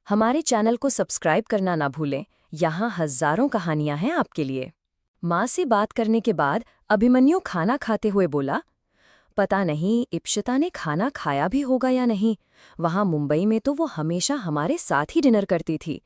हमारे चैनल को सब्सक्राइब करना ना भूलें। यहाँ हजारों कहानियां हैं आपके लिए। माँ से बात करने के बाद अभिमन्यु खाना खाते हुए बोला, पता नहीं इप्शिता ने खाना खाया भी होगा या नहीं। वहाँ मुंबई में तो वो हमेशा हमारे साथ ही डिनर करती थी।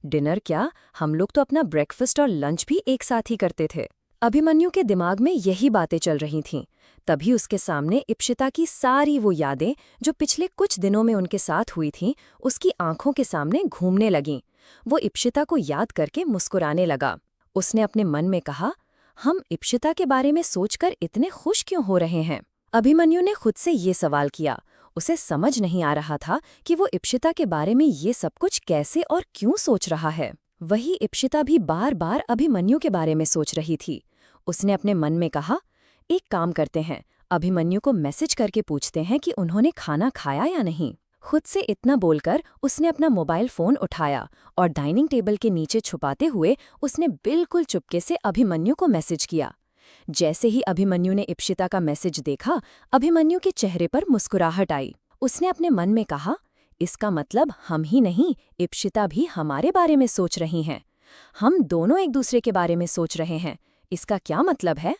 डिनर क्या, हम लोग तो अपना ब्रेकफास्ट और लंच भी एक साथ ही करते थे। अभिमन्यु के दिमाग में यही बातें चल रही थीं। तभी उसके सामने इप्शिता की सारी वो यादें जो पिछले कुछ दिनों में उनके साथ हुई थीं, उसकी आंखों के सामने घूमने लगीं। वो इप्शिता को याद करके मुस्कुराने लगा। उसने अपने मन में कहा, हम इप्शिता के बारे में सोचकर इतने खुश क्यों हो रहे हैं। अभिमन्यु ने खुद से ये सवाल किया। उसे समझ नहीं आ रहा था कि वो इप्शिता के बारे में ये सब कुछ कैसे और क्यों सोच रहा है। वही इप्शिता भी बार बार अभिमन्यु के बारे में सोच रही थी। उसने अपने मन में कहा, एक काम करते हैं, अभिमन्यु को मैसेज करके पूछते हैं कि उन्होंने खाना खाया या नहीं। खुद से इतना बोलकर उसने अपना मोबाइल फोन उठाया और डाइनिंग टेबल के नीचे छुपाते हुए उसने बिल्कुल चुपके से अभिमन्यु को मैसेज किया। जैसे ही अभिमन्यु ने इप्शिता का मैसेज देखा, अभिमन्यु के चेहरे पर मुस्कुराहट आई। उसने अपने मन में कहा, इसका मतलब हम ही नहीं, इप्शिता भी हमारे बारे में सोच रही हैं। हम दोनों एक दूसरे के बारे में सोच रहे हैं। इसका क्या मतलब है?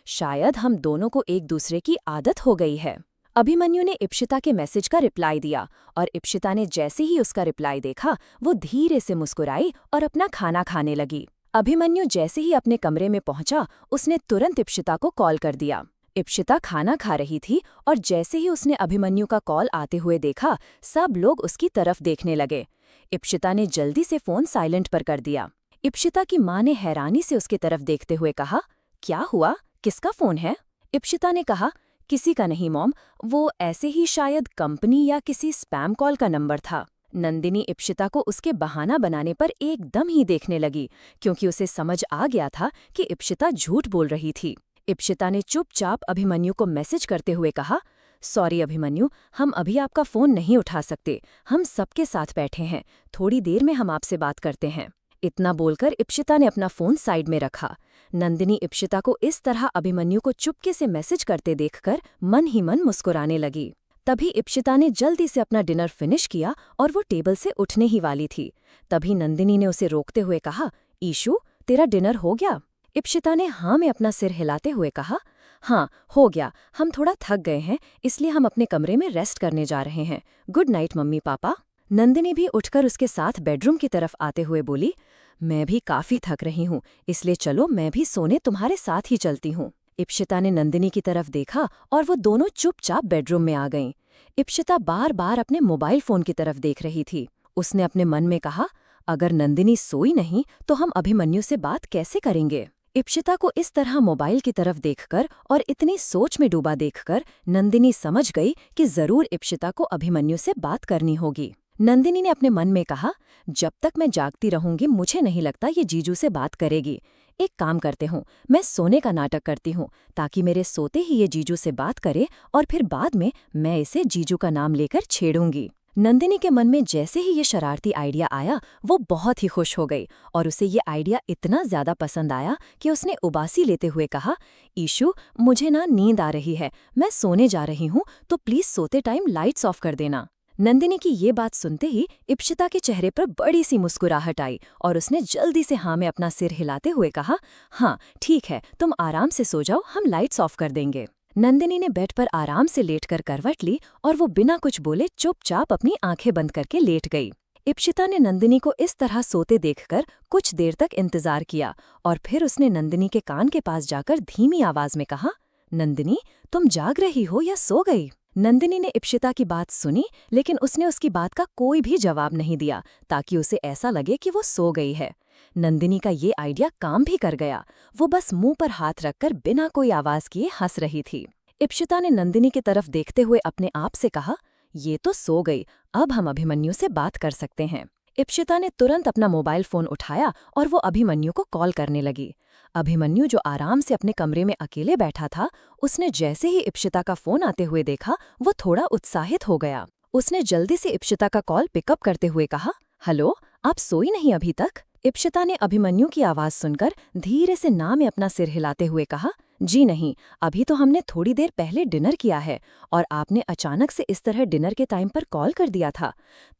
शायद हम दोनों को एक दूसरे की आदत हो गई है। अभिमन्यु ने इप्शिता के मैसेज का रिप्लाई दिया और इप्शिता ने जैसे ही उसका रिप्लाई देखा, वो धीरे से मुस्कुराई और अपना खाना खाने लगी। अभिमन्यु जैसे ही अपने कमरे में पहुंचा, उसने तुरंत इप्शिता को कॉल कर दिया। इप्शिता खाना खा रही थी और जैसे ही उसने अभिमन्यु का कॉल आते हुए देखा, सब लोग उसकी तरफ देखने लगे। इप्शिता ने जल्दी से फोन साइलेंट पर कर दिया। इप्शिता की माँ ने हैरानी से उसकी तरफ देखते हुए कहा, क्या हुआ, किसका फोन है? इप्शिता ने कहा, किसी का नहीं मॉम, वो ऐसे ही शायद कंपनी या किसी स्पैम कॉल का नंबर था। नंदिनी इप्शिता को उसके बहाना बनाने पर एकदम ही देखने लगी, क्योंकि उसे समझ आ गया था कि इप्शिता झूठ बोल रही थी। इप्शिता ने चुपचाप अभिमन्यु को मैसेज करते हुए कहा, सॉरी अभिमन्यु, हम अभी आपका फोन नहीं उठा सकते। हम सबके साथ बैठे हैं, थोड़ी देर में हम आपसे बात करते हैं। इतना बोलकर इप्शिता ने अपना फोन साइड में रखा। नंदिनी इप्शिता को इस तरह अभिमन्यु को चुपके से मैसेज करते देखकर मन ही मन मुस्कुराने लगी। तभी इप्शिता ने जल्दी से अपना डिनर फिनिश किया और वो टेबल से उठने ही वाली थी। तभी नंदिनी ने उसे रोकते हुए कहा, ईशु, तेरा डिनर हो गया? इप्शिता ने हाँ में अपना सिर हिलाते हुए कहा, हाँ हो गया, हम थोड़ा थक गए हैं, इसलिए हम अपने कमरे में रेस्ट करने जा रहे हैं। Good night mummy papa. Nandini भी उठकर उसके साथ बेडरूम की तरफ आते हुए बोली, मैं भी काफी थक रही हूँ, इसलिए चलो मैं भी सोने तुम्हारे साथ ही चलती हूँ। इप्शिता ने नंदिनी की तरफ देखा और वो दोनों चुपचाप बेडरूम में आ गईं। इप्शिता बार बार अपने मोबाइल फोन की तरफ देख रही थी। उसने अपने मन में कहा, अगर नंदिनी सोई नहीं तो हम अभिमन्यु से बात कैसे करेंगे? इप्शिता को इस तरह मोबाइल की तरफ देखकर और इतनी सोच में डूबा देखकर नंदिनी समझ गई कि जरूर इप्शिता को अभिमन्यु से बात करनी होगी। नंदिनी ने अपने मन में कहा, जब तक मैं जागती रहूंगी मुझे नहीं लगता ये जीजू से बात करेगी। एक काम करते हूँ, मैं सोने का नाटक करती हूँ ताकि मेरे सोते ही ये जीजू से बात करे और फिर बाद में मैं इसे जीजू का नाम लेकर छेड़ूंगी। नंदिनी के मन में जैसे ही ये शरारती आइडिया आया, वो बहुत ही खुश हो गई और उसे ये आइडिया इतना ज्यादा पसंद आया कि उसने उबासी लेते हुए कहा, ईशु, मुझे ना नींद आ रही है, मैं सोने जा रही हूँ, तो प्लीज सोते टाइम लाइट्स ऑफ कर देना। नंदिनी की ये बात सुनते ही इप्शिता के चेहरे पर बड़ी सी मुस्कुराहट आई और उसने जल्दी से हाँ में अपना सिर हिलाते हुए कहा, हाँ ठीक है, तुम आराम से सो जाओ, हम लाइट्स ऑफ कर देंगे। नंदिनी ने बेड पर आराम से लेटकर करवट ली और वो बिना कुछ बोले चुपचाप अपनी आंखें बंद करके लेट गई। इप्शिता ने नंदिनी को इस तरह सोते देखकर कुछ देर तक इंतजार किया और फिर उसने नंदिनी के कान के पास जाकर धीमी आवाज में कहा, नंदिनी, तुम जाग रही हो या सो गई? नंदिनी ने इप्शिता की बात सुनी, लेकिन उसने उसकी बात का कोई भी जवाब नहीं दिया ताकि उसे ऐसा लगे कि वो सो गई है। नंदिनी का ये आइडिया काम भी कर गया। वो बस मुंह पर हाथ रखकर बिना कोई आवाज किए हंस रही थी। इप्शिता ने नंदिनी की तरफ देखते हुए अपने आप से कहा, ये तो सो गई, अब हम अभिमन्यु से बात कर सकते हैं। इप्शिता ने तुरंत अपना मोबाइल फोन उठाया और वो अभिमन्यु को कॉल करने लगी। अभिमन्यु जो आराम से अपने कमरे में अकेले बैठा था, उसने जैसे ही इप्शिता का फोन आते हुए देखा, वो थोड़ा उत्साहित हो गया। उसने जल्दी से इप्शिता का कॉल पिकअप करते हुए कहा, हेलो, आप सोई नहीं अभी तक? इप्शिता ने अभिमन्यु की आवाज सुनकर धीरे से ना में अपना सिर हिलाते हुए कहा, जी नहीं, अभी तो हमने थोड़ी देर पहले डिनर किया है और आपने अचानक से इस तरह डिनर के टाइम पर कॉल कर दिया था।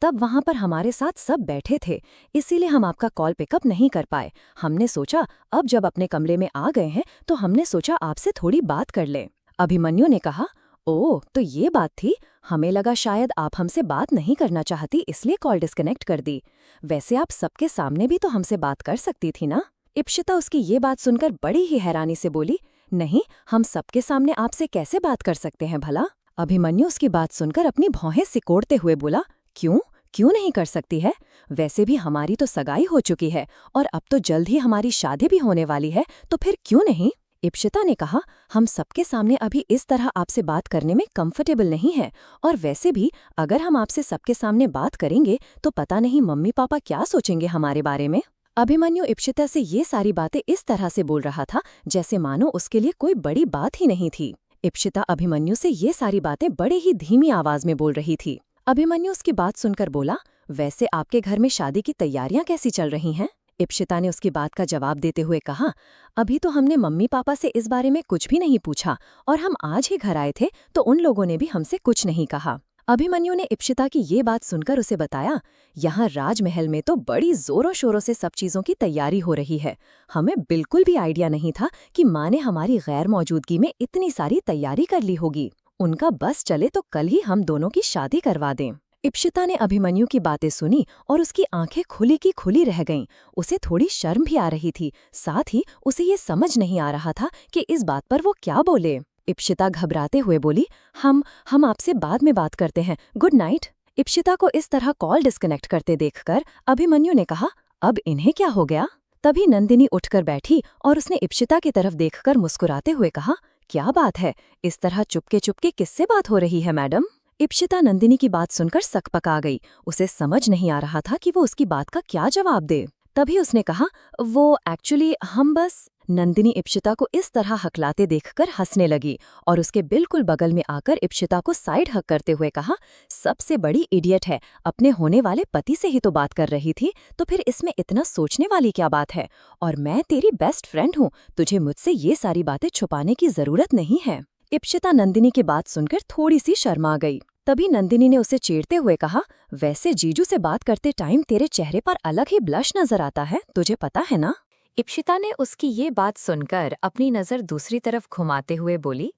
तब वहाँ पर हमारे साथ सब बैठे थे, इसीलिए हम आपका कॉल पिकअप नहीं कर पाए। हमने सोचा अब जब अपने कमरे में आ गए हैं तो हमने सोचा आपसे थोड़ी बात कर लें। अभिमन्यु ने कहा, ओह तो ये बात थी, हमें लगा शायद आप हमसे बात नहीं करना चाहती इसलिए कॉल डिस्कनेक्ट कर दी। वैसे आप सबके सामने भी तो हमसे बात कर सकती थी ना। इप्शिता उसकी ये बात सुनकर बड़ी ही हैरानी से बोली, नहीं, हम सबके सामने आपसे कैसे बात कर सकते हैं भला। अभिमन्यु उसकी बात सुनकर अपनी भौहें सिकोड़ते हुए बोला, क्यों क्यों नहीं कर सकती है? वैसे भी हमारी तो सगाई हो चुकी है और अब तो जल्द ही हमारी शादी भी होने वाली है, तो फिर क्यों नहीं। इप्शिता ने कहा, हम सबके सामने अभी इस तरह आपसे बात करने में कंफर्टेबल नहीं है, और वैसे भी अगर हम आपसे सबके सामने बात करेंगे तो पता नहीं मम्मी पापा क्या सोचेंगे हमारे बारे में। अभिमन्यु इप्शिता से ये सारी बातें इस तरह से बोल रहा था जैसे मानो उसके लिए कोई बड़ी बात ही नहीं थी। इप्शिता अभिमन्यु से ये सारी बातें बड़े ही धीमी आवाज में बोल रही थी। अभिमन्यु उसकी बात सुनकर बोला, वैसे आपके घर में शादी की तैयारियां कैसी चल रही हैं? इप्शिता ने उसकी बात का जवाब देते हुए कहा, अभी तो हमने मम्मी पापा से इस बारे में कुछ भी नहीं पूछा और हम आज ही घर आए थे तो उन लोगों ने भी हमसे कुछ नहीं कहा। अभिमन्यु ने इप्शिता की ये बात सुनकर उसे बताया, यहाँ राजमहल में तो बड़ी जोरों शोरों से सब चीजों की तैयारी हो रही है। हमें बिल्कुल भी आइडिया नहीं था कि माँ ने हमारी गैर मौजूदगी में इतनी सारी तैयारी कर ली होगी। उनका बस चले तो कल ही हम दोनों की शादी करवा दें। इप्शिता ने अभिमन्यु की बातें सुनी और उसकी आंखें खुली की खुली रह गईं। उसे थोड़ी शर्म भी आ रही थी, साथ ही उसे ये समझ नहीं आ रहा था कि इस बात पर वो क्या बोले। इप्शिता घबराते हुए बोली, हम आपसे बाद में बात करते हैं, गुड नाइट। इप्शिता को इस तरह कॉल डिस्कनेक्ट करते देखकर अभिमन्यु ने कहा, अब इन्हें क्या हो गया। तभी नंदिनी उठकर बैठी और उसने इप्शिता की तरफ देखकर मुस्कुराते हुए कहा, क्या बात है, इस तरह चुपके चुपके किससे बात हो रही है मैडम। इप्शिता नंदिनी की बात सुनकर सकपका गई। उसे समझ नहीं आ रहा था कि वो उसकी बात का क्या जवाब दे। तभी उसने कहा, वो एक्चुअली हम बस। नंदिनी इप्शिता को इस तरह हकलाते देखकर हंसने लगी और उसके बिल्कुल बगल में आकर इप्शिता को साइड हक करते हुए कहा, सबसे बड़ी इडियट है, अपने होने वाले पति से ही तो बात कर रही थी, तो फिर इसमें इतना सोचने वाली क्या बात है। और मैं तेरी बेस्ट फ्रेंड हूँ, तुझे मुझसे ये सारी बातें छुपाने की जरूरत नहीं है। इप्शिता नंदिनी की बात सुनकर थोड़ी सी शर्मा गई। तभी नंदिनी ने उसे चीरते हुए कहा, वैसे जीजू से बात करते टाइम तेरे चेहरे पर अलग ही ब्लश नजर आता है, तुझे पता है ना। इप्शिता ने उसकी ये बात सुनकर अपनी नजर दूसरी तरफ घुमाते हुए बोली,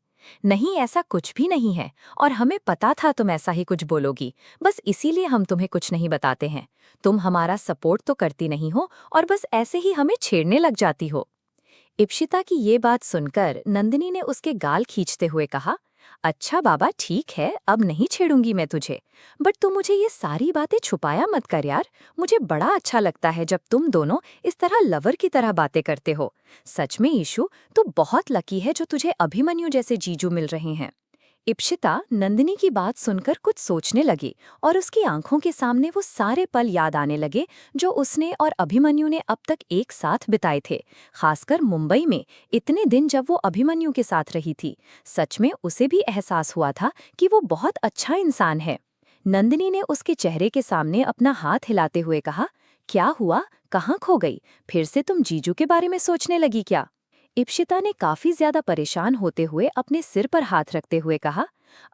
नहीं ऐसा कुछ भी नहीं है, और हमें पता था तुम ऐसा ही कुछ बोलोगी, बस इसीलिए हम तुम्हें कुछ नहीं बताते हैं। तुम हमारा सपोर्ट तो करती नहीं हो और बस ऐसे ही हमें छेड़ने लग जाती हो। इप्शिता की ये बात सुनकर नंदिनी ने उसके गाल खींचते हुए कहा, अच्छा बाबा ठीक है, अब नहीं छेड़ूंगी मैं तुझे, बट तू मुझे ये सारी बातें छुपाया मत कर यार। मुझे बड़ा अच्छा लगता है जब तुम दोनों इस तरह लवर की तरह बातें करते हो। सच में ईशु, तू बहुत लकी है जो तुझे अभिमन्यु जैसे जीजू मिल रहे हैं। इप्शिता नंदिनी की बात सुनकर कुछ सोचने लगी और उसकी आंखों के सामने वो सारे पल याद आने लगे जो उसने और अभिमन्यु ने अब तक एक साथ बिताए थे, खासकर मुंबई में इतने दिन जब वो अभिमन्यु के साथ रही थी। सच में उसे भी एहसास हुआ था कि वो बहुत अच्छा इंसान है। नंदिनी ने उसके चेहरे के सामने अपना हाथ हिलाते हुए कहा, क्या हुआ, कहाँ खो गई, फिर से तुम जीजू के बारे में सोचने लगी क्या। इप्शिता ने काफी ज्यादा परेशान होते हुए अपने सिर पर हाथ रखते हुए कहा,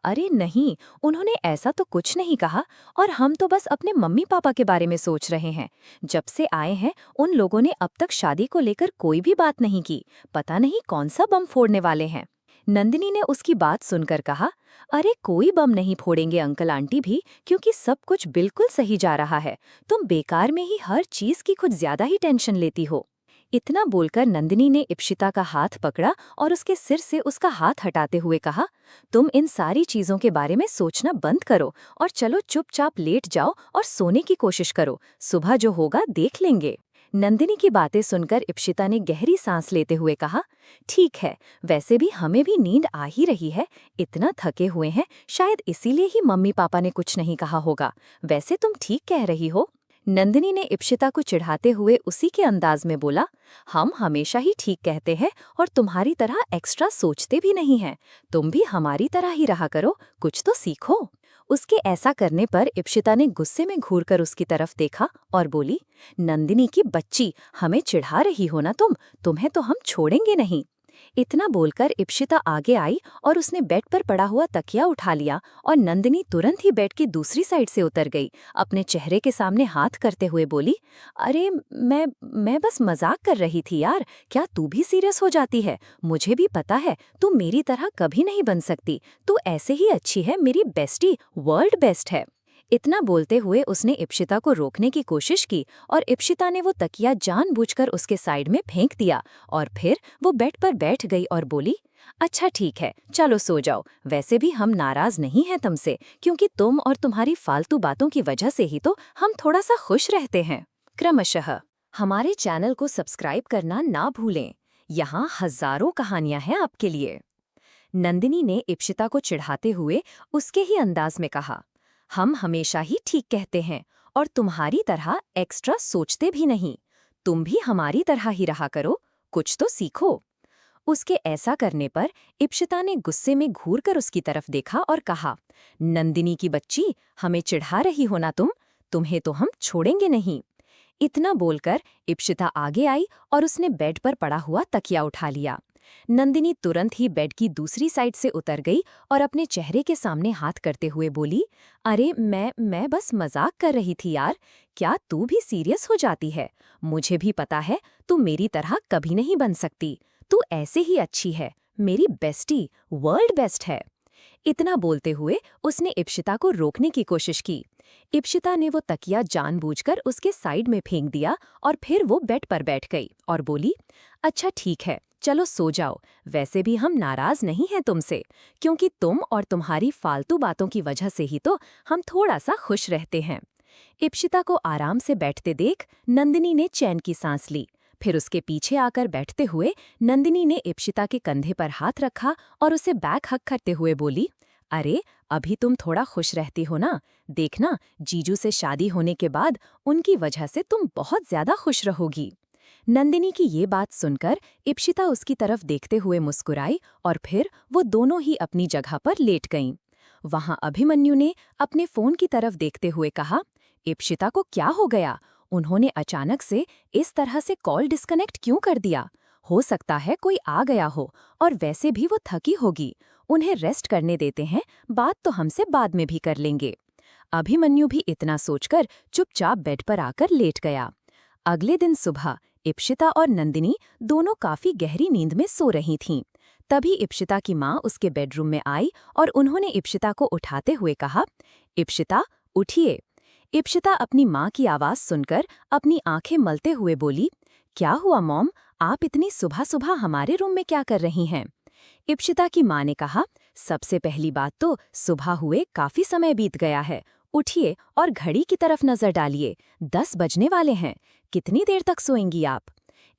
अरे नहीं, उन्होंने ऐसा तो कुछ नहीं कहा, और हम तो बस अपने मम्मी पापा के बारे में सोच रहे हैं। जब से आए हैं उन लोगों ने अब तक शादी को लेकर कोई भी बात नहीं की, पता नहीं कौन सा बम फोड़ने वाले हैं। नंदिनी ने उसकी बात सुनकर कहा, अरे कोई बम नहीं फोड़ेंगे अंकल आंटी भी, क्योंकि सब कुछ बिल्कुल सही जा रहा है। तुम बेकार में ही हर चीज की कुछ ज्यादा ही टेंशन लेती हो। इतना बोलकर नंदिनी ने इप्शिता का हाथ पकड़ा और उसके सिर से उसका हाथ हटाते हुए कहा, तुम इन सारी चीजों के बारे में सोचना बंद करो और चलो चुपचाप लेट जाओ और सोने की कोशिश करो, सुबह जो होगा देख लेंगे। नंदिनी की बातें सुनकर इप्शिता ने गहरी सांस लेते हुए कहा, ठीक है, वैसे भी हमें भी नींद आ ही रही है, इतना थके हुए हैं, शायद इसीलिए ही मम्मी पापा ने कुछ नहीं कहा होगा। वैसे तुम ठीक कह रही हो। नंदिनी ने इप्शिता को चिढ़ाते हुए उसी के अंदाज में बोला, हम हमेशा ही ठीक कहते हैं और तुम्हारी तरह एक्स्ट्रा सोचते भी नहीं हैं। तुम भी हमारी तरह ही रहा करो, कुछ तो सीखो। उसके ऐसा करने पर इप्शिता ने गुस्से में घूरकर उसकी तरफ देखा और बोली, नंदिनी की बच्ची, हमें चिढ़ा रही हो ना तुम्हें तो हम छोड़ेंगे नहीं। इतना बोलकर इप्शिता आगे आई और उसने बेड पर पड़ा हुआ तकिया उठा लिया और नंदिनी तुरंत ही बेड की दूसरी साइड से उतर गई। अपने चेहरे के सामने हाथ करते हुए बोली, अरे मैं बस मजाक कर रही थी यार, क्या तू भी सीरियस हो जाती है? मुझे भी पता है तू मेरी तरह कभी नहीं बन सकती, तू ऐसे ही अच्छी है, मेरी बेस्टी, वर्ल्ड बेस्ट है। इतना बोलते हुए उसने इप्शिता को रोकने की कोशिश की और इप्शिता ने वो तकिया जानबूझकर उसके साइड में फेंक दिया और फिर वो बेड पर बैठ गई और बोली, अच्छा ठीक है, चलो सो जाओ, वैसे भी हम नाराज नहीं हैं तुमसे, क्योंकि तुम और तुम्हारी फालतू बातों की वजह से ही तो हम थोड़ा सा खुश रहते हैं। क्रमशः हमारे चैनल को सब्सक्राइब करना ना भूलें, यहाँ हजारों कहानियां हैं आपके लिए। नंदिनी ने इप्शिता को चिढ़ाते हुए उसके ही अंदाज में कहा, हम हमेशा ही ठीक कहते हैं और तुम्हारी तरह एक्स्ट्रा सोचते भी नहीं। तुम भी हमारी तरह ही रहा करो, कुछ तो सीखो। उसके ऐसा करने पर इप्शिता ने गुस्से में घूरकर उसकी तरफ देखा और कहा, नंदिनी की बच्ची, हमें चिढ़ा रही हो ना तुम? तुम्हें तो हम छोड़ेंगे नहीं। इतना बोलकर इप्शिता आगे आई और उसने बेड पर पड़ा हुआ तकिया उठा लिया। नंदिनी तुरंत ही बेड की दूसरी साइड से उतर गई और अपने चेहरे के सामने हाथ करते हुए बोली, अरे मैं बस मजाक कर रही थी यार, क्या तू भी सीरियस हो जाती है? मुझे भी पता है तू मेरी तरह कभी नहीं बन सकती, तू ऐसे ही अच्छी है, मेरी बेस्टी, वर्ल्ड बेस्ट है। इतना बोलते हुए उसने इप्शिता को रोकने की कोशिश की। इप्शिता ने वो तकिया जानबूझकर उसके साइड में फेंक दिया और फिर वो बेड पर बैठ गई और बोली, अच्छा ठीक है, चलो सो जाओ, वैसे भी हम नाराज नहीं हैं तुमसे, क्योंकि तुम और तुम्हारी फालतू बातों की वजह से ही तो हम थोड़ा सा खुश रहते हैं। इप्शिता को आराम से बैठते देख नंदिनी ने चैन की सांस ली। फिर उसके पीछे आकर बैठते हुए नंदिनी ने इप्शिता के कंधे पर हाथ रखा और उसे बैक हक करते हुए बोली, अरे अभी तुम थोड़ा खुश रहती हो ना, देखना जीजू से शादी होने के बाद उनकी वजह से तुम बहुत ज्यादा खुश रहोगी। नंदिनी की ये बात सुनकर इप्शिता उसकी तरफ देखते हुए मुस्कुराई और फिर वो दोनों ही अपनी जगह पर लेट गईं। वहां अभिमन्यु ने अपने फोन की तरफ देखते हुए कहा, इप्शिता को क्या हो गया? उन्होंने अचानक से इस तरह से कॉल डिस्कनेक्ट क्यों कर दिया? हो सकता है कोई आ गया हो और वैसे भी वो थकी होगी, उन्हें रेस्ट करने देते हैं, बात तो हमसे बाद में भी कर लेंगे। अभिमन्यु भी इतना सोचकर चुपचाप बेड पर आकर लेट गया। अगले दिन सुबह इप्शिता और नंदिनी दोनों काफी गहरी नींद में सो रही थीं। तभी इप्शिता की माँ उसके बेडरूम में आई और उन्होंने इप्शिता को उठाते हुए कहा, इप्शिता उठिए। इप्शिता अपनी माँ की आवाज सुनकर अपनी आंखें मलते हुए बोली, क्या हुआ मॉम, आप इतनी सुबह सुबह हमारे रूम में क्या कर रही हैं? इप्शिता की माँ ने कहा, सबसे पहली बात तो सुबह हुए काफी समय बीत गया है, उठिए और घड़ी की तरफ नजर डालिए, 10 बजने वाले हैं, कितनी देर तक सोएंगी आप?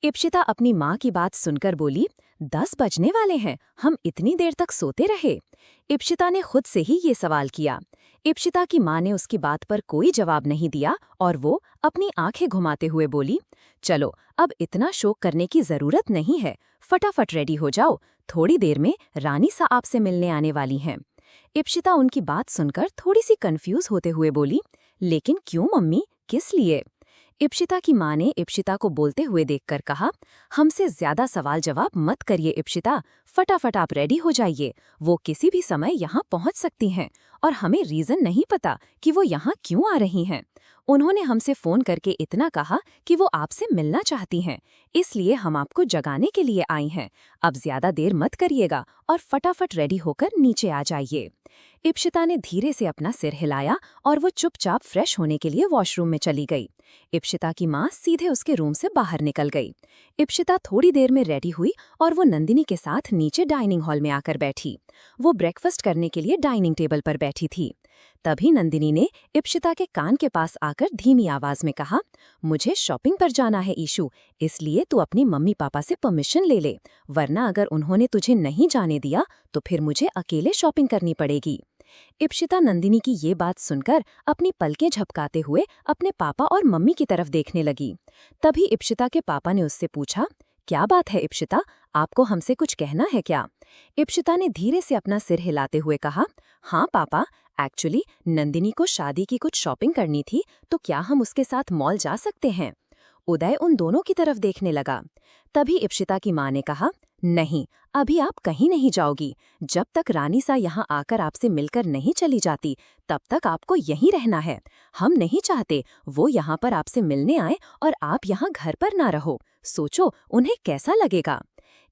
इप्शिता अपनी माँ की बात सुनकर बोली, 10 बजने वाले हैं, हम इतनी देर तक सोते रहे? इप्शिता ने खुद से ही ये सवाल किया। इप्शिता की माँ ने उसकी बात पर कोई जवाब नहीं दिया और वो अपनी आंखें घुमाते हुए बोली, चलो अब इतना शोक करने की जरूरत नहीं है, फटाफट रेडी हो जाओ, थोड़ी देर में रानी सा आपसे मिलने आने वाली हैं। इप्शिता उनकी बात सुनकर थोड़ी सी कंफ्यूज होते हुए बोली, लेकिन क्यों मम्मी, किस लिए? इप्शिता की माँ ने इप्शिता को बोलते हुए देखकर कहा, हमसे ज्यादा सवाल जवाब मत करिए इप्शिता, फटाफट आप रेडी हो जाइए, वो किसी भी समय यहाँ पहुँच सकती हैं और हमें रीजन नहीं पता कि वो यहाँ क्यों आ रही हैं। उन्होंने हमसे फोन करके इतना कहा कि वो आपसे मिलना चाहती हैं, इसलिए हम आपको जगाने के लिए आई हैं। अब ज्यादा देर मत करिएगा और फटाफट रेडी होकर नीचे आ जाइए। इप्शिता ने धीरे से अपना सिर हिलाया और वो चुपचाप फ्रेश होने के लिए वॉशरूम में चली गई। इप्शिता की माँ सीधे उसके रूम से बाहर निकल गई। इप्शिता थोड़ी देर में रेडी हुई और वो नंदिनी के साथ नीचे डाइनिंग हॉल में आकर बैठी। वो ब्रेकफास्ट करने के लिए डाइनिंग टेबल पर बैठी थी। तभी नंदिनी ने इप्शिता के कान के पास आकर धीमी आवाज में कहा, मुझे शॉपिंग पर जाना है ईशु, इसलिए तू अपनी मम्मी पापा से परमिशन ले ले, वरना अगर उन्होंने तुझे नहीं जाने दिया तो फिर मुझे अकेले शॉपिंग करनी पड़ेगी। इप्शिता नंदिनी की ये बात सुनकर अपनी पलकें झपकाते हुए अपने पापा और मम्मी की तरफ देखने लगी। तभी इप्शिता के पापा ने उससे पूछा, क्या बात है इप्शिता, आपको हमसे कुछ कहना है क्या? इप्शिता ने धीरे से अपना सिर हिलाते हुए कहा, हाँ पापा, एक्चुअली नंदिनी को शादी की कुछ शॉपिंग करनी थी, तो क्या हम उसके साथ मॉल जा सकते हैं? उदय उन दोनों की तरफ देखने लगा। तभी इप्शिता की माँ ने कहा, नहीं, अभी आप कहीं नहीं जाओगी। जब तक रानी सा यहाँ आकर आपसे मिलकर नहीं चली जाती, तब तक आपको यहीं रहना है। हम नहीं चाहते वो यहाँ पर आपसे मिलने आए और आप यहाँ घर पर ना रहो। सोचो उन्हें कैसा लगेगा।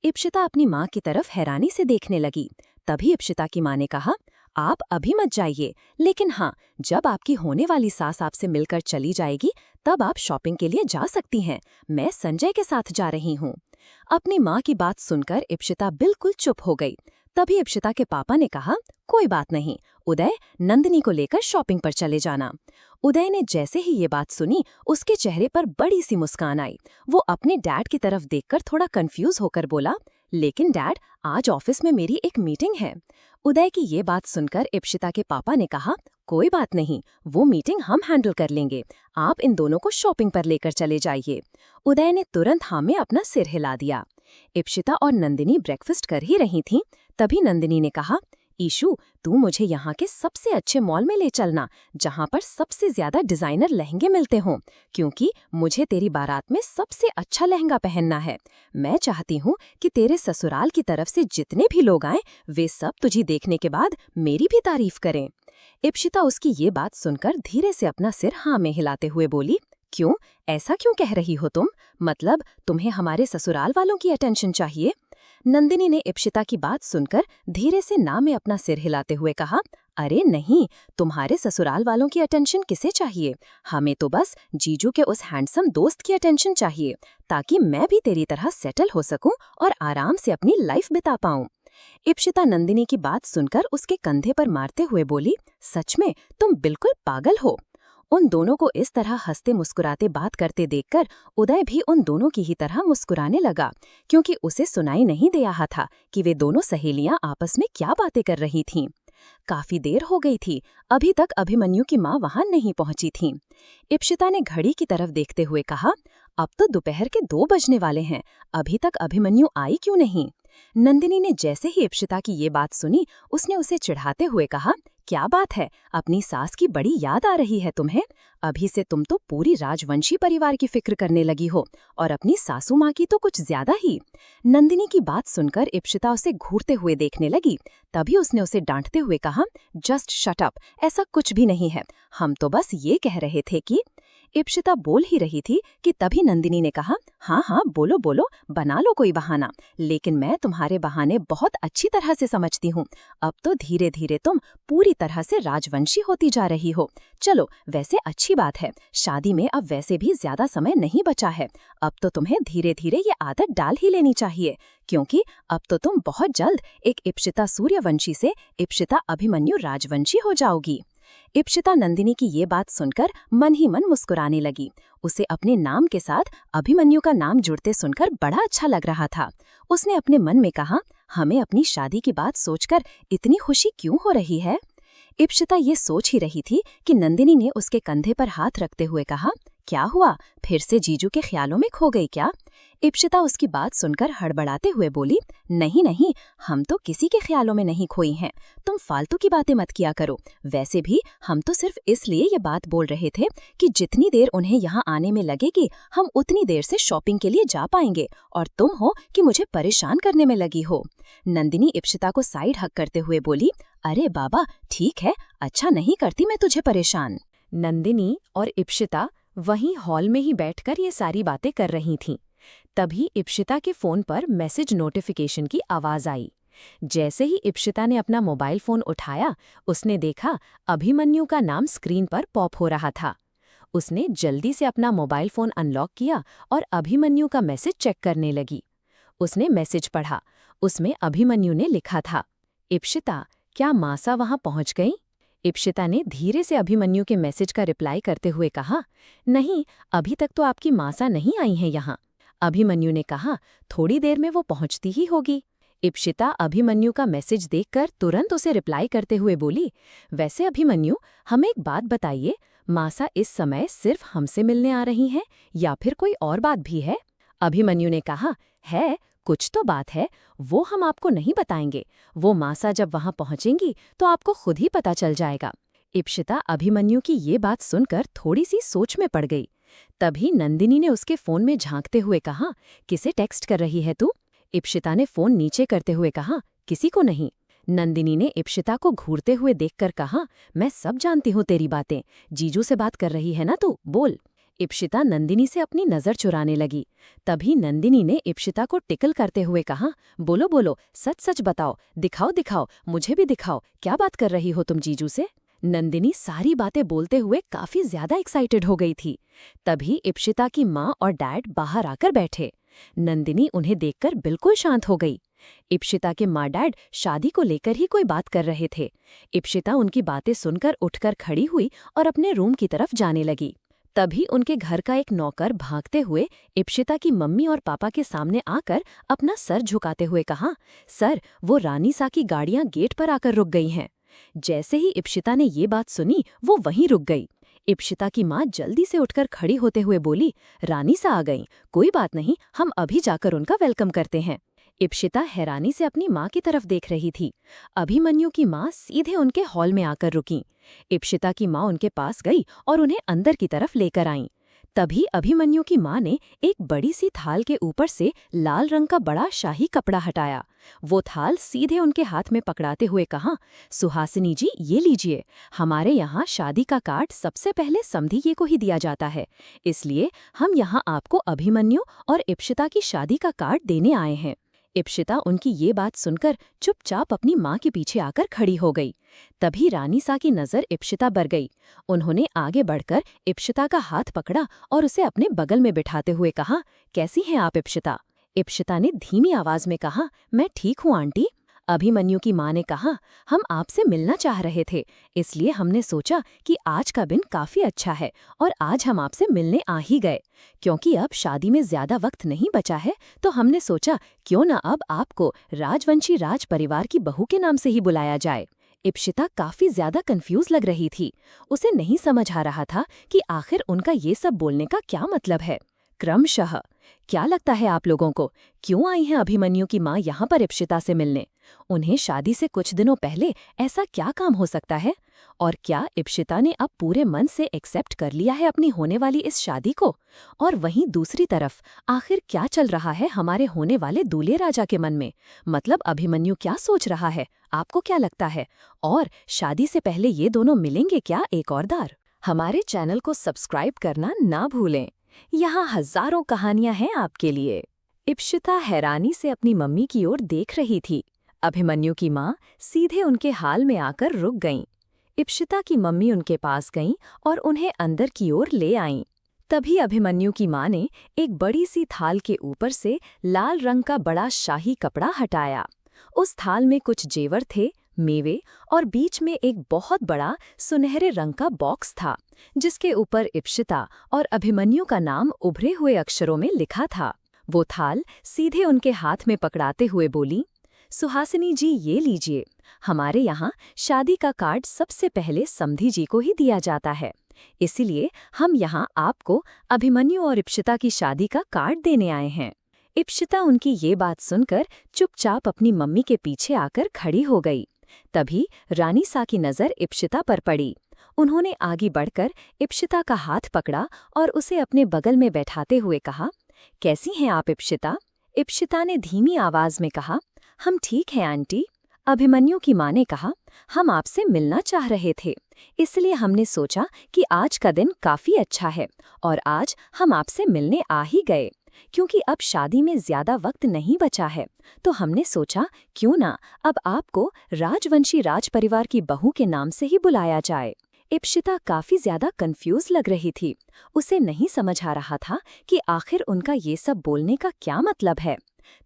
इप्शिता अपनी माँ की तरफ हैरानी से देखने लगी। तभी इप्शिता की माँ ने कहा, आप अभी मत जाइए, लेकिन हाँ, जब आपकी होने वाली सास आपसे मिलकर चली जाएगी तब आप शॉपिंग के लिए जा सकती हैं। मैं संजय के साथ जा रही हूँ। अपनी माँ की बात सुनकर इप्शिता बिल्कुल चुप हो गई। तभी इप्शिता के पापा ने कहा, कोई बात नहीं उदय, नंदिनी को लेकर शॉपिंग पर चले जाना। उदय ने जैसे ही ये बात सुनी, उसके चेहरे पर बड़ी सी मुस्कान आई। वो अपने डैड की तरफ देखकर थोड़ा कंफ्यूज होकर बोला, लेकिन डैड, आज ऑफिस में मेरी एक मीटिंग है। उदय की ये बात सुनकर इप्शिता के पापा ने कहा, कोई बात नहीं, वो मीटिंग हम हैंडल कर लेंगे। आप इन दोनों को शॉपिंग पर लेकर चले जाइए। उदय ने तुरंत हाँ में अपना सिर हिला दिया। इप्शिता और नंदिनी ब्रेकफास्ट कर ही रही थीं, तभी नंदिनी ने कहा, ईशु, तू मुझे यहाँ के सबसे अच्छे मॉल में ले चलना, जहाँ पर सबसे ज्यादा डिजाइनर लहंगे मिलते हों, क्योंकि मुझे तेरी बारात में सबसे अच्छा लहंगा पहनना है। मैं चाहती हूँ कि तेरे ससुराल की तरफ से जितने भी लोग आएं, वे सब तुझे देखने के बाद मेरी भी तारीफ करें। इप्शिता उसकी ये बात सुनकर धीरे से अपना सिर हाँ में हिलाते हुए बोली, क्यों, ऐसा क्यों कह रही हो तुम? मतलब तुम्हें हमारे ससुराल वालों की अटेंशन चाहिए? नंदिनी ने इप्शिता की बात सुनकर धीरे से ना में अपना सिर हिलाते हुए कहा, अरे नहीं, तुम्हारे ससुराल वालों की अटेंशन किसे चाहिए? हमें तो बस जीजू के उस हैंडसम दोस्त की अटेंशन चाहिए, ताकि मैं भी तेरी तरह सेटल हो सकूं और आराम से अपनी लाइफ बिता पाऊं। इप्शिता नंदिनी की बात सुनकर उसके कंधे पर मारते हुए बोली, सच में तुम बिल्कुल पागल हो। उन दोनों को इस तरह हंसते मुस्कुराते बात करते देखकर उदय भी उन दोनों की ही तरह मुस्कुराने लगा, क्योंकि उसे सुनाई नहीं दे रहा था कि वे दोनों सहेलियां आपस में क्या बातें कर रही थीं। काफी देर हो गई थी, अभी तक अभिमन्यु की माँ वहां नहीं पहुंची थी। इप्शिता ने घड़ी की तरफ देखते हुए कहा, अब तो दोपहर के 2 बजने वाले हैं, अभी तक अभिमन्यु आई क्यों नहीं? नंदिनी ने जैसे ही इप्शिता की ये बात सुनी, उसने उसे चिढ़ाते हुए कहा, क्या बात है, अपनी सास की बड़ी याद आ रही है तुम्हें? अभी से तुम तो पूरी राजवंशी परिवार की फिक्र करने लगी हो, और अपनी सासू माँ की तो कुछ ज्यादा ही। नंदिनी की बात सुनकर इप्शिता उसे घूरते हुए देखने लगी। तभी उसने उसे डांटते हुए कहा, जस्ट शट अप, ऐसा कुछ भी नहीं है, हम तो बस ये कह रहे थे कि। इप्शिता बोल ही रही थी कि तभी नंदिनी ने कहा, हाँ हाँ बोलो बोलो, बना लो कोई बहाना, लेकिन मैं तुम्हारे बहाने बहुत अच्छी तरह से समझती हूँ। अब तो धीरे धीरे तुम पूरी तरह से राजवंशी होती जा रही हो। चलो, वैसे अच्छी बात है, शादी में अब वैसे भी ज्यादा समय नहीं बचा है। अब तो तुम्हें धीरे धीरे ये आदत डाल ही लेनी चाहिए, क्योंकि अब तो तुम बहुत जल्द एक इप्शिता सूर्यवंशी से इप्शिता अभिमन्यु राजवंशी हो जाओगी। इप्शिता नंदिनी की ये बात सुनकर मन ही मन मुस्कुराने लगी। उसे अपने नाम के साथ अभिमन्यु का नाम जुड़ते सुनकर बड़ा अच्छा लग रहा था। उसने अपने मन में कहा, हमें अपनी शादी की बात सोचकर इतनी खुशी क्यों हो रही है? इप्शिता ये सोच ही रही थी कि नंदिनी ने उसके कंधे पर हाथ रखते हुए कहा, क्या हुआ, फिर से जीजू के ख्यालों में खो गई क्या? इप्शिता उसकी बात सुनकर हड़बड़ाते हुए बोली, नहीं नहीं, हम तो किसी के ख्यालों में नहीं खोई हैं, तुम फालतू की बातें मत किया करो। वैसे भी हम तो सिर्फ इसलिए ये बात बोल रहे थे कि जितनी देर उन्हें यहाँ आने में लगेगी, हम उतनी देर से शॉपिंग के लिए जा पाएंगे, और तुम हो कि मुझे परेशान करने में लगी हो। नंदिनी इप्शिता को साइड हक करते हुए बोली, अरे बाबा ठीक है, अच्छा नहीं करती मैं तुझे परेशान। नंदिनी और इप्शिता वहीं हॉल में ही बैठकर ये सारी बातें कर रही थीं। तभी इप्शिता के फोन पर मैसेज नोटिफिकेशन की आवाज आई। जैसे ही इप्शिता ने अपना मोबाइल फोन उठाया, उसने देखा अभिमन्यु का नाम स्क्रीन पर पॉप हो रहा था। उसने जल्दी से अपना मोबाइल फोन अनलॉक किया और अभिमन्यु का मैसेज चेक करने लगी। उसने मैसेज पढ़ा। उसमें अभिमन्यु ने लिखा था, इप्शिता, क्या मासा वहां पहुंच गई? इप्शिता ने धीरे से अभिमन्यु के मैसेज का रिप्लाई करते हुए कहा, नहीं, अभी तक तो आपकी मासा नहीं आई है यहाँ। अभिमन्यु ने कहा, थोड़ी देर में वो पहुंचती ही होगी। इप्शिता अभिमन्यु का मैसेज देखकर तुरंत उसे रिप्लाई करते हुए बोली, वैसे अभिमन्यु, हमें एक बात बताइए, मासा इस समय सिर्फ हमसे मिलने आ रही हैं या फिर कोई और बात भी है? अभिमन्यु ने कहा, है, कुछ तो बात है, वो हम आपको नहीं बताएंगे। वो मासा जब वहां पहुंचेंगी तो आपको खुद ही पता चल जाएगा। इप्शिता अभिमन्यु की ये बात सुनकर थोड़ी सी सोच में पड़ गई। तभी नंदिनी ने उसके फोन में झांकते हुए कहा, किसे टेक्स्ट कर रही है तू? इप्शिता ने फोन नीचे करते हुए कहा, किसी को नहीं। नंदिनी ने इप्शिता को घूरते हुए देखकर कहा, मैं सब जानती हूँ तेरी बातें, जीजू से बात कर रही है ना तू, बोल। इप्शिता नंदिनी से अपनी नजर चुराने लगी। तभी नंदिनी ने इप्शिता को टिकल करते हुए कहा, बोलो बोलो, सच सच बताओ, दिखाओ दिखाओ, मुझे भी दिखाओ, क्या बात कर रही हो तुम जीजू से? नंदिनी सारी बातें बोलते हुए काफी ज्यादा एक्साइटेड हो गई थी। तभी इप्शिता की माँ और डैड बाहर आकर बैठे। नंदिनी उन्हें देखकर बिल्कुल शांत हो गई। इप्शिता के माँ डैड शादी को लेकर ही कोई बात कर रहे थे। इप्शिता उनकी बातें सुनकर उठकर खड़ी हुई और अपने रूम की तरफ जाने लगी। तभी उनके घर का एक नौकर भागते हुए इप्शिता की मम्मी और पापा के सामने आकर अपना सर झुकाते हुए कहा, सर, वो रानी सा की गाड़ियां गेट पर आकर रुक गई हैं। जैसे ही इप्शिता ने ये बात सुनी, वो वहीं रुक गई। इप्शिता की माँ जल्दी से उठकर खड़ी होते हुए बोली, रानी सा आ गईं, कोई बात नहीं, हम अभी जाकर उनका वेलकम करते हैं। इप्शिता हैरानी से अपनी माँ की तरफ देख रही थी। अभिमन्यु की माँ सीधे उनके हॉल में आकर रुकीं। इप्शिता की माँ उनके पास गई और उन्हें अंदर की तरफ लेकर आईं। तभी अभिमन्यु की माँ ने एक बड़ी सी थाल के ऊपर से लाल रंग का बड़ा शाही कपड़ा हटाया। वो थाल सीधे उनके हाथ में पकड़ाते हुए कहा, सुहासिनी जी, ये लीजिए, हमारे यहाँ शादी का कार्ड सबसे पहले समधिये को ही दिया जाता है, इसलिए हम यहाँ आपको अभिमन्यु और इप्शिता की शादी का कार्ड देने आए हैं। इप्शिता उनकी ये बात सुनकर चुपचाप अपनी माँ के पीछे आकर खड़ी हो गई। तभी रानी सा की नज़र इप्शिता पर गई। उन्होंने आगे बढ़कर इप्शिता का हाथ पकड़ा और उसे अपने बगल में बिठाते हुए कहा, कैसी हैं आप इप्शिता? इप्शिता ने धीमी आवाज में कहा, मैं ठीक हूँ आंटी। अभिमन्यु की माँ ने कहा, हम आपसे मिलना चाह रहे थे, इसलिए हमने सोचा कि आज का दिन काफी अच्छा है और आज हम आपसे मिलने आ ही गए। क्योंकि अब शादी में ज्यादा वक्त नहीं बचा है, तो हमने सोचा क्यों न अब आपको राजवंशी राज परिवार की बहू के नाम से ही बुलाया जाए। इप्शिता काफी ज्यादा कंफ्यूज लग रही थी। उसे नहीं समझ आ रहा था कि आखिर उनका ये सब बोलने का क्या मतलब है। क्रमशः, क्या लगता है आप लोगों को, क्यों आई हैं अभिमन्यु की माँ यहाँ पर इप्शिता से मिलने? उन्हें शादी से कुछ दिनों पहले ऐसा क्या काम हो सकता है? और क्या इप्शिता ने अब पूरे मन से एक्सेप्ट कर लिया है अपनी होने वाली इस शादी को? और वहीं दूसरी तरफ आखिर क्या चल रहा है हमारे होने वाले दूल्हे राजा के मन में? मतलब अभिमन्यु क्या सोच रहा है? आपको क्या लगता है? और शादी से पहले ये दोनों मिलेंगे क्या एक और बार? हमारे चैनल को सब्सक्राइब करना ना भूलें। यहाँ हजारों कहानियां हैं आपके लिए। इप्शिता हैरानी से अपनी मम्मी की ओर देख रही थी। अभिमन्यु की माँ सीधे उनके हाल में आकर रुक गईं। इप्शिता की मम्मी उनके पास गईं और उन्हें अंदर की ओर ले आईं। तभी अभिमन्यु की माँ ने एक बड़ी सी थाल के ऊपर से लाल रंग का बड़ा शाही कपड़ा हटाया। उस थाल में कुछ जेवर थे, मेवे और बीच में एक बहुत बड़ा सुनहरे रंग का बॉक्स था, जिसके ऊपर इप्शिता और अभिमन्यु का नाम उभरे हुए अक्षरों में लिखा था। वो थाल सीधे उनके हाथ में पकड़ाते हुए बोली, सुहासिनी जी, ये लीजिए, हमारे यहाँ शादी का कार्ड सबसे पहले समधी जी को ही दिया जाता है, इसीलिए हम यहाँ आपको अभिमन्यु और इप्शिता की शादी का कार्ड देने आए हैं। इप्शिता उनकी ये बात सुनकर चुपचाप अपनी मम्मी के पीछे आकर खड़ी हो गई। तभी रानी सा की नज़र इप्शिता पर पड़ी। उन्होंने आगे बढ़कर इप्शिता का हाथ पकड़ा और उसे अपने बगल में बैठाते हुए कहा, कैसी हैं आप इप्शिता? इप्शिता ने धीमी आवाज में कहा, हम ठीक हैं आंटी। अभिमन्यु की माँ ने कहा, हम आपसे मिलना चाह रहे थे, इसलिए हमने सोचा कि आज का दिन काफी अच्छा है और आज हम आपसे मिलने आ ही गए। क्योंकि अब शादी में ज्यादा वक्त नहीं बचा है, तो हमने सोचा क्यों ना अब आपको राजवंशी राज परिवार की बहू के नाम से ही बुलाया जाए। इप्शिता काफी ज्यादा कंफ्यूज लग रही थी। उसे नहीं समझ आ रहा था कि आखिर उनका ये सब बोलने का क्या मतलब है।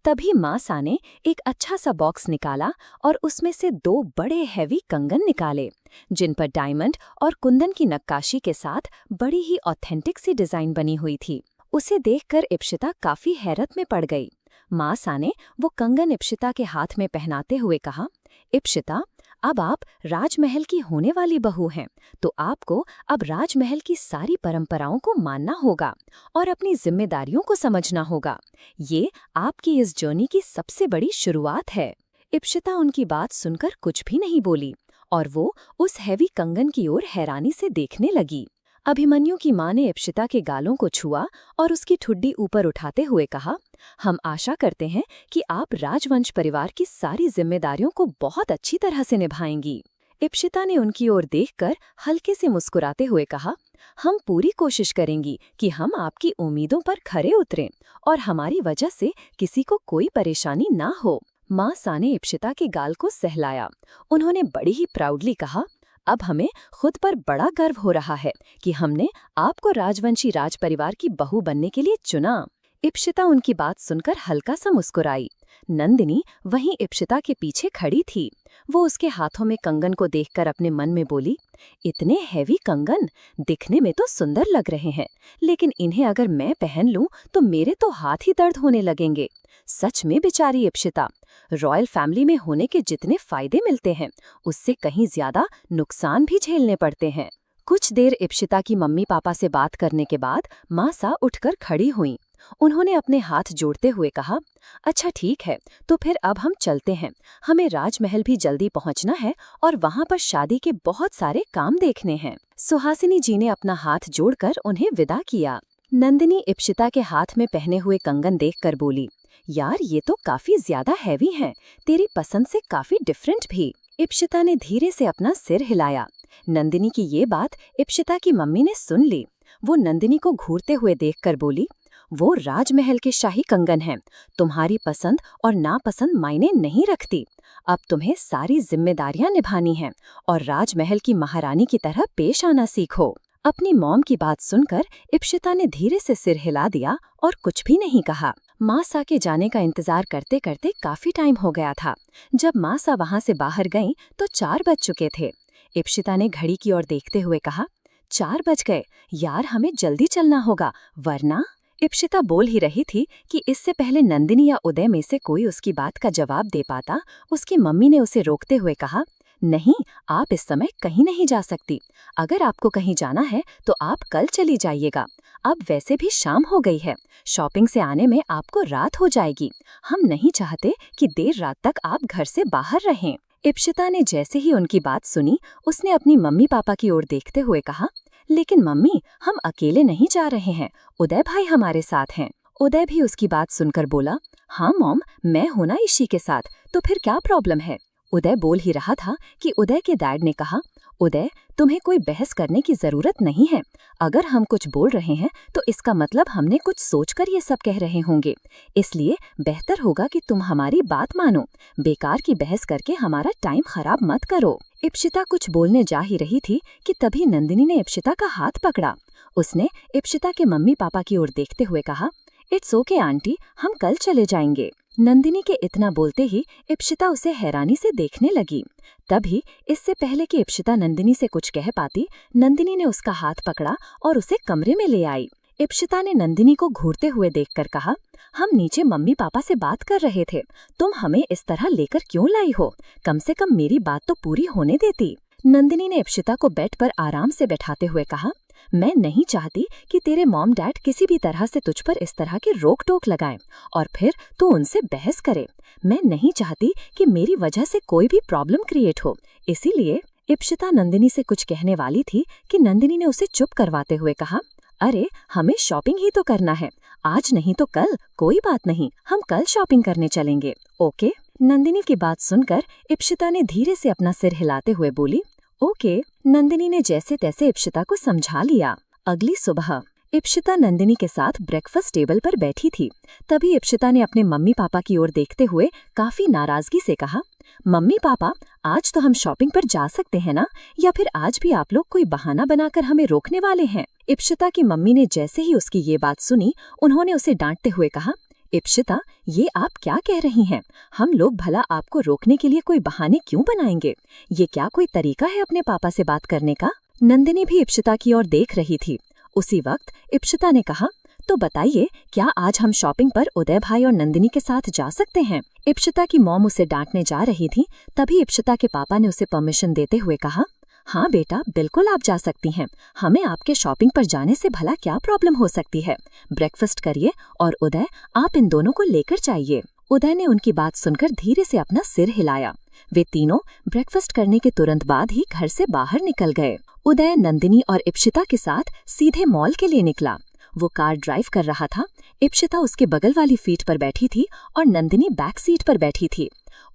तभी माँ सा ने एक अच्छा सा बॉक्स निकाला और उसमें से 2 बड़े हैवी कंगन निकाले, जिन पर डायमंड और कुंदन की नक्काशी के साथ बड़ी ही ऑथेंटिक सी डिजाइन बनी हुई थी। उसे देखकर इप्शिता काफी हैरत में पड़ गई। माँ सा ने वो कंगन इप्शिता के हाथ में पहनाते हुए कहा, इप्शिता, अब आप राजमहल की होने वाली बहू हैं, तो आपको अब राजमहल की सारी परंपराओं को मानना होगा और अपनी जिम्मेदारियों को समझना होगा। ये आपकी इस जर्नी की सबसे बड़ी शुरुआत है। इप्शिता उनकी बात सुनकर कुछ भी नहीं बोली और वो उस हैवी कंगन की ओर हैरानी से देखने लगी। अभिमन्यु की माँ ने इप्सिता के गालों को छुआ और उसकी ठुड्डी ऊपर उठाते हुए कहा, हम आशा करते हैं कि आप राजवंश परिवार की सारी जिम्मेदारियों को बहुत अच्छी तरह से निभाएंगी। इप्सिता ने उनकी ओर देखकर हल्के से मुस्कुराते हुए कहा, हम पूरी कोशिश करेंगी कि हम आपकी उम्मीदों पर खरे उतरें और हमारी वजह से किसी को कोई परेशानी ना हो। माँ सा ने इप्सिता के गाल को सहलाया। उन्होंने बड़ी ही प्राउडली कहा, अब हमें खुद पर बड़ा गर्व हो रहा है कि हमने आपको राजवंशी राजपरिवार की बहू बनने के लिए चुना। इप्सिता उनकी बात सुनकर हल्का सा मुस्कुराई। नंदिनी वहीं इप्सिता के पीछे खड़ी थी। वो उसके हाथों में कंगन को देखकर अपने मन में बोली, इतने हैवी कंगन दिखने में तो सुंदर लग रहे हैं, लेकिन इन्हें अगर मैं पहन लूं तो मेरे तो हाथ ही दर्द होने लगेंगे। सच में बेचारी इप्सिता। रॉयल फैमिली में होने के जितने फायदे मिलते हैं, उससे कहीं ज्यादा नुकसान भी झेलने पड़ते हैं। कुछ देर इप्सिता की मम्मी पापा से बात करने के बाद माँ सा उठकर खड़ी हुई। उन्होंने अपने हाथ जोड़ते हुए कहा, अच्छा ठीक है, तो फिर अब हम चलते हैं। हमें राजमहल भी जल्दी पहुंचना है और वहां पर शादी के बहुत सारे काम देखने हैं। सुहासिनी जी ने अपना हाथ जोड़कर उन्हें विदा किया। नंदिनी इप्सिता के हाथ में पहने हुए कंगन देखकर बोली, यार ये तो काफी ज्यादा हैवी हैं, तेरी पसंद से काफी डिफरेंट भी। इप्सिता ने धीरे से अपना सिर हिलाया। नंदिनी की ये बात इप्सिता की मम्मी ने सुन ली। वो नंदिनी को घूरते हुए देखकर बोली, वो राजमहल के शाही कंगन हैं, तुम्हारी पसंद और नापसंद मायने नहीं रखती। अब तुम्हें सारी जिम्मेदारियां निभानी हैं और राजमहल की महारानी की तरह पेश आना सीखो। अपनी मॉम की बात सुनकर इप्सिता ने धीरे से सिर हिला दिया और कुछ भी नहीं कहा। माँ सा के जाने का इंतजार करते करते काफी टाइम हो गया था। जब माँ सा वहां से बाहर गईं तो 4 बज चुके थे। इप्सिता ने घड़ी की ओर देखते हुए कहा, 4 बज गए, यार हमें जल्दी चलना होगा वरना। इप्सिता बोल ही रही थी कि इससे पहले नंदिनी या उदय में से कोई उसकी बात का जवाब दे पाता, उसकी मम्मी ने उसे रोकते हुए कहा, नहीं, आप इस समय कहीं नहीं जा सकती। अगर आपको कहीं जाना है तो आप कल चली जाइएगा। अब वैसे भी शाम हो गई है, शॉपिंग से आने में आपको रात हो जाएगी। हम नहीं चाहते कि देर रात तक आप घर से बाहर रहें। इप्सिता ने जैसे ही उनकी बात सुनी, उसने अपनी मम्मी पापा की ओर देखते हुए कहा, लेकिन मम्मी, हम अकेले नहीं जा रहे हैं, उदय भाई हमारे साथ हैं। उदय भी उसकी बात सुनकर बोला, हाँ मॉम, मैं हूं ना इशी के साथ, तो फिर क्या प्रॉब्लम है। उदय बोल ही रहा था कि उदय के डैड ने कहा, उदय, तुम्हें कोई बहस करने की जरूरत नहीं है। अगर हम कुछ बोल रहे हैं तो इसका मतलब हमने कुछ सोचकर ये सब कह रहे होंगे, इसलिए बेहतर होगा कि तुम हमारी बात मानो। बेकार की बहस करके हमारा टाइम खराब मत करो। इप्सिता कुछ बोलने जा ही रही थी कि तभी नंदिनी ने इप्सिता का हाथ पकड़ा। उसने इप्सिता के मम्मी पापा की ओर देखते हुए कहा, इट्स ओके आंटी, हम कल चले जाएंगे। नंदिनी के इतना बोलते ही इप्सिता उसे हैरानी से देखने लगी। तभी इससे पहले कि इप्सिता नंदिनी से कुछ कह पाती, नंदिनी ने उसका हाथ पकड़ा और उसे कमरे में ले आई। इप्सिता ने नंदिनी को घूरते हुए देखकर कहा, हम नीचे मम्मी पापा से बात कर रहे थे, तुम हमें इस तरह लेकर क्यों लाई हो? कम से कम मेरी बात तो पूरी होने देती। नंदिनी ने इप्सिता को बेड पर आराम से बैठाते हुए कहा, मैं नहीं चाहती कि तेरे मॉम डैड किसी भी तरह से तुझ पर इस तरह की रोक टोक लगाएं और फिर तू उनसे बहस करे। मैं नहीं चाहती कि मेरी वजह से कोई भी प्रॉब्लम क्रिएट हो। इसीलिए इप्सिता नंदिनी से कुछ कहने वाली थी कि नंदिनी ने उसे चुप करवाते हुए कहा, अरे हमें शॉपिंग ही तो करना है, आज नहीं तो कल, कोई बात नहीं, हम कल शॉपिंग करने चलेंगे, ओके। नंदिनी की बात सुनकर इप्सिता ने धीरे से अपना सिर हिलाते हुए बोली, ओके। नंदिनी ने जैसे तैसे इप्सिता को समझा लिया। अगली सुबह इप्सिता नंदिनी के साथ ब्रेकफास्ट टेबल पर बैठी थी। तभी इप्सिता ने अपने मम्मी पापा की ओर देखते हुए काफी नाराजगी से कहा, मम्मी पापा, आज तो हम शॉपिंग पर जा सकते हैं ना, या फिर आज भी आप लोग कोई बहाना बनाकर हमें रोकने वाले हैं? इप्सिता की मम्मी ने जैसे ही उसकी ये बात सुनी, उन्होंने उसे डांटते हुए कहा, इप्सिता, ये आप क्या कह रही हैं? हम लोग भला आपको रोकने के लिए कोई बहाने क्यों बनाएंगे? ये क्या कोई तरीका है अपने पापा से बात करने का? नंदिनी भी इप्सिता की ओर देख रही थी। उसी वक्त इप्सिता ने कहा, तो बताइए, क्या आज हम शॉपिंग पर उदय भाई और नंदिनी के साथ जा सकते हैं? इप्सिता की मॉम उसे डांटने जा रही थी, तभी इप्सिता के पापा ने उसे परमिशन देते हुए कहा, हाँ बेटा, बिल्कुल आप जा सकती हैं। हमें आपके शॉपिंग पर जाने से भला क्या प्रॉब्लम हो सकती है? ब्रेकफास्ट करिए और उदय, आप इन दोनों को लेकर जाइए। उदय ने उनकी बात सुनकर धीरे से अपना सिर हिलाया। वे तीनों ब्रेकफास्ट करने के तुरंत बाद ही घर से बाहर निकल गए। उदय नंदिनी और इप्शिता के साथ सीधे मॉल के लिए निकला। वो कार ड्राइव कर रहा था। इप्शिता उसके बगल वाली सीट पर बैठी थी और नंदिनी बैक सीट पर बैठी थी।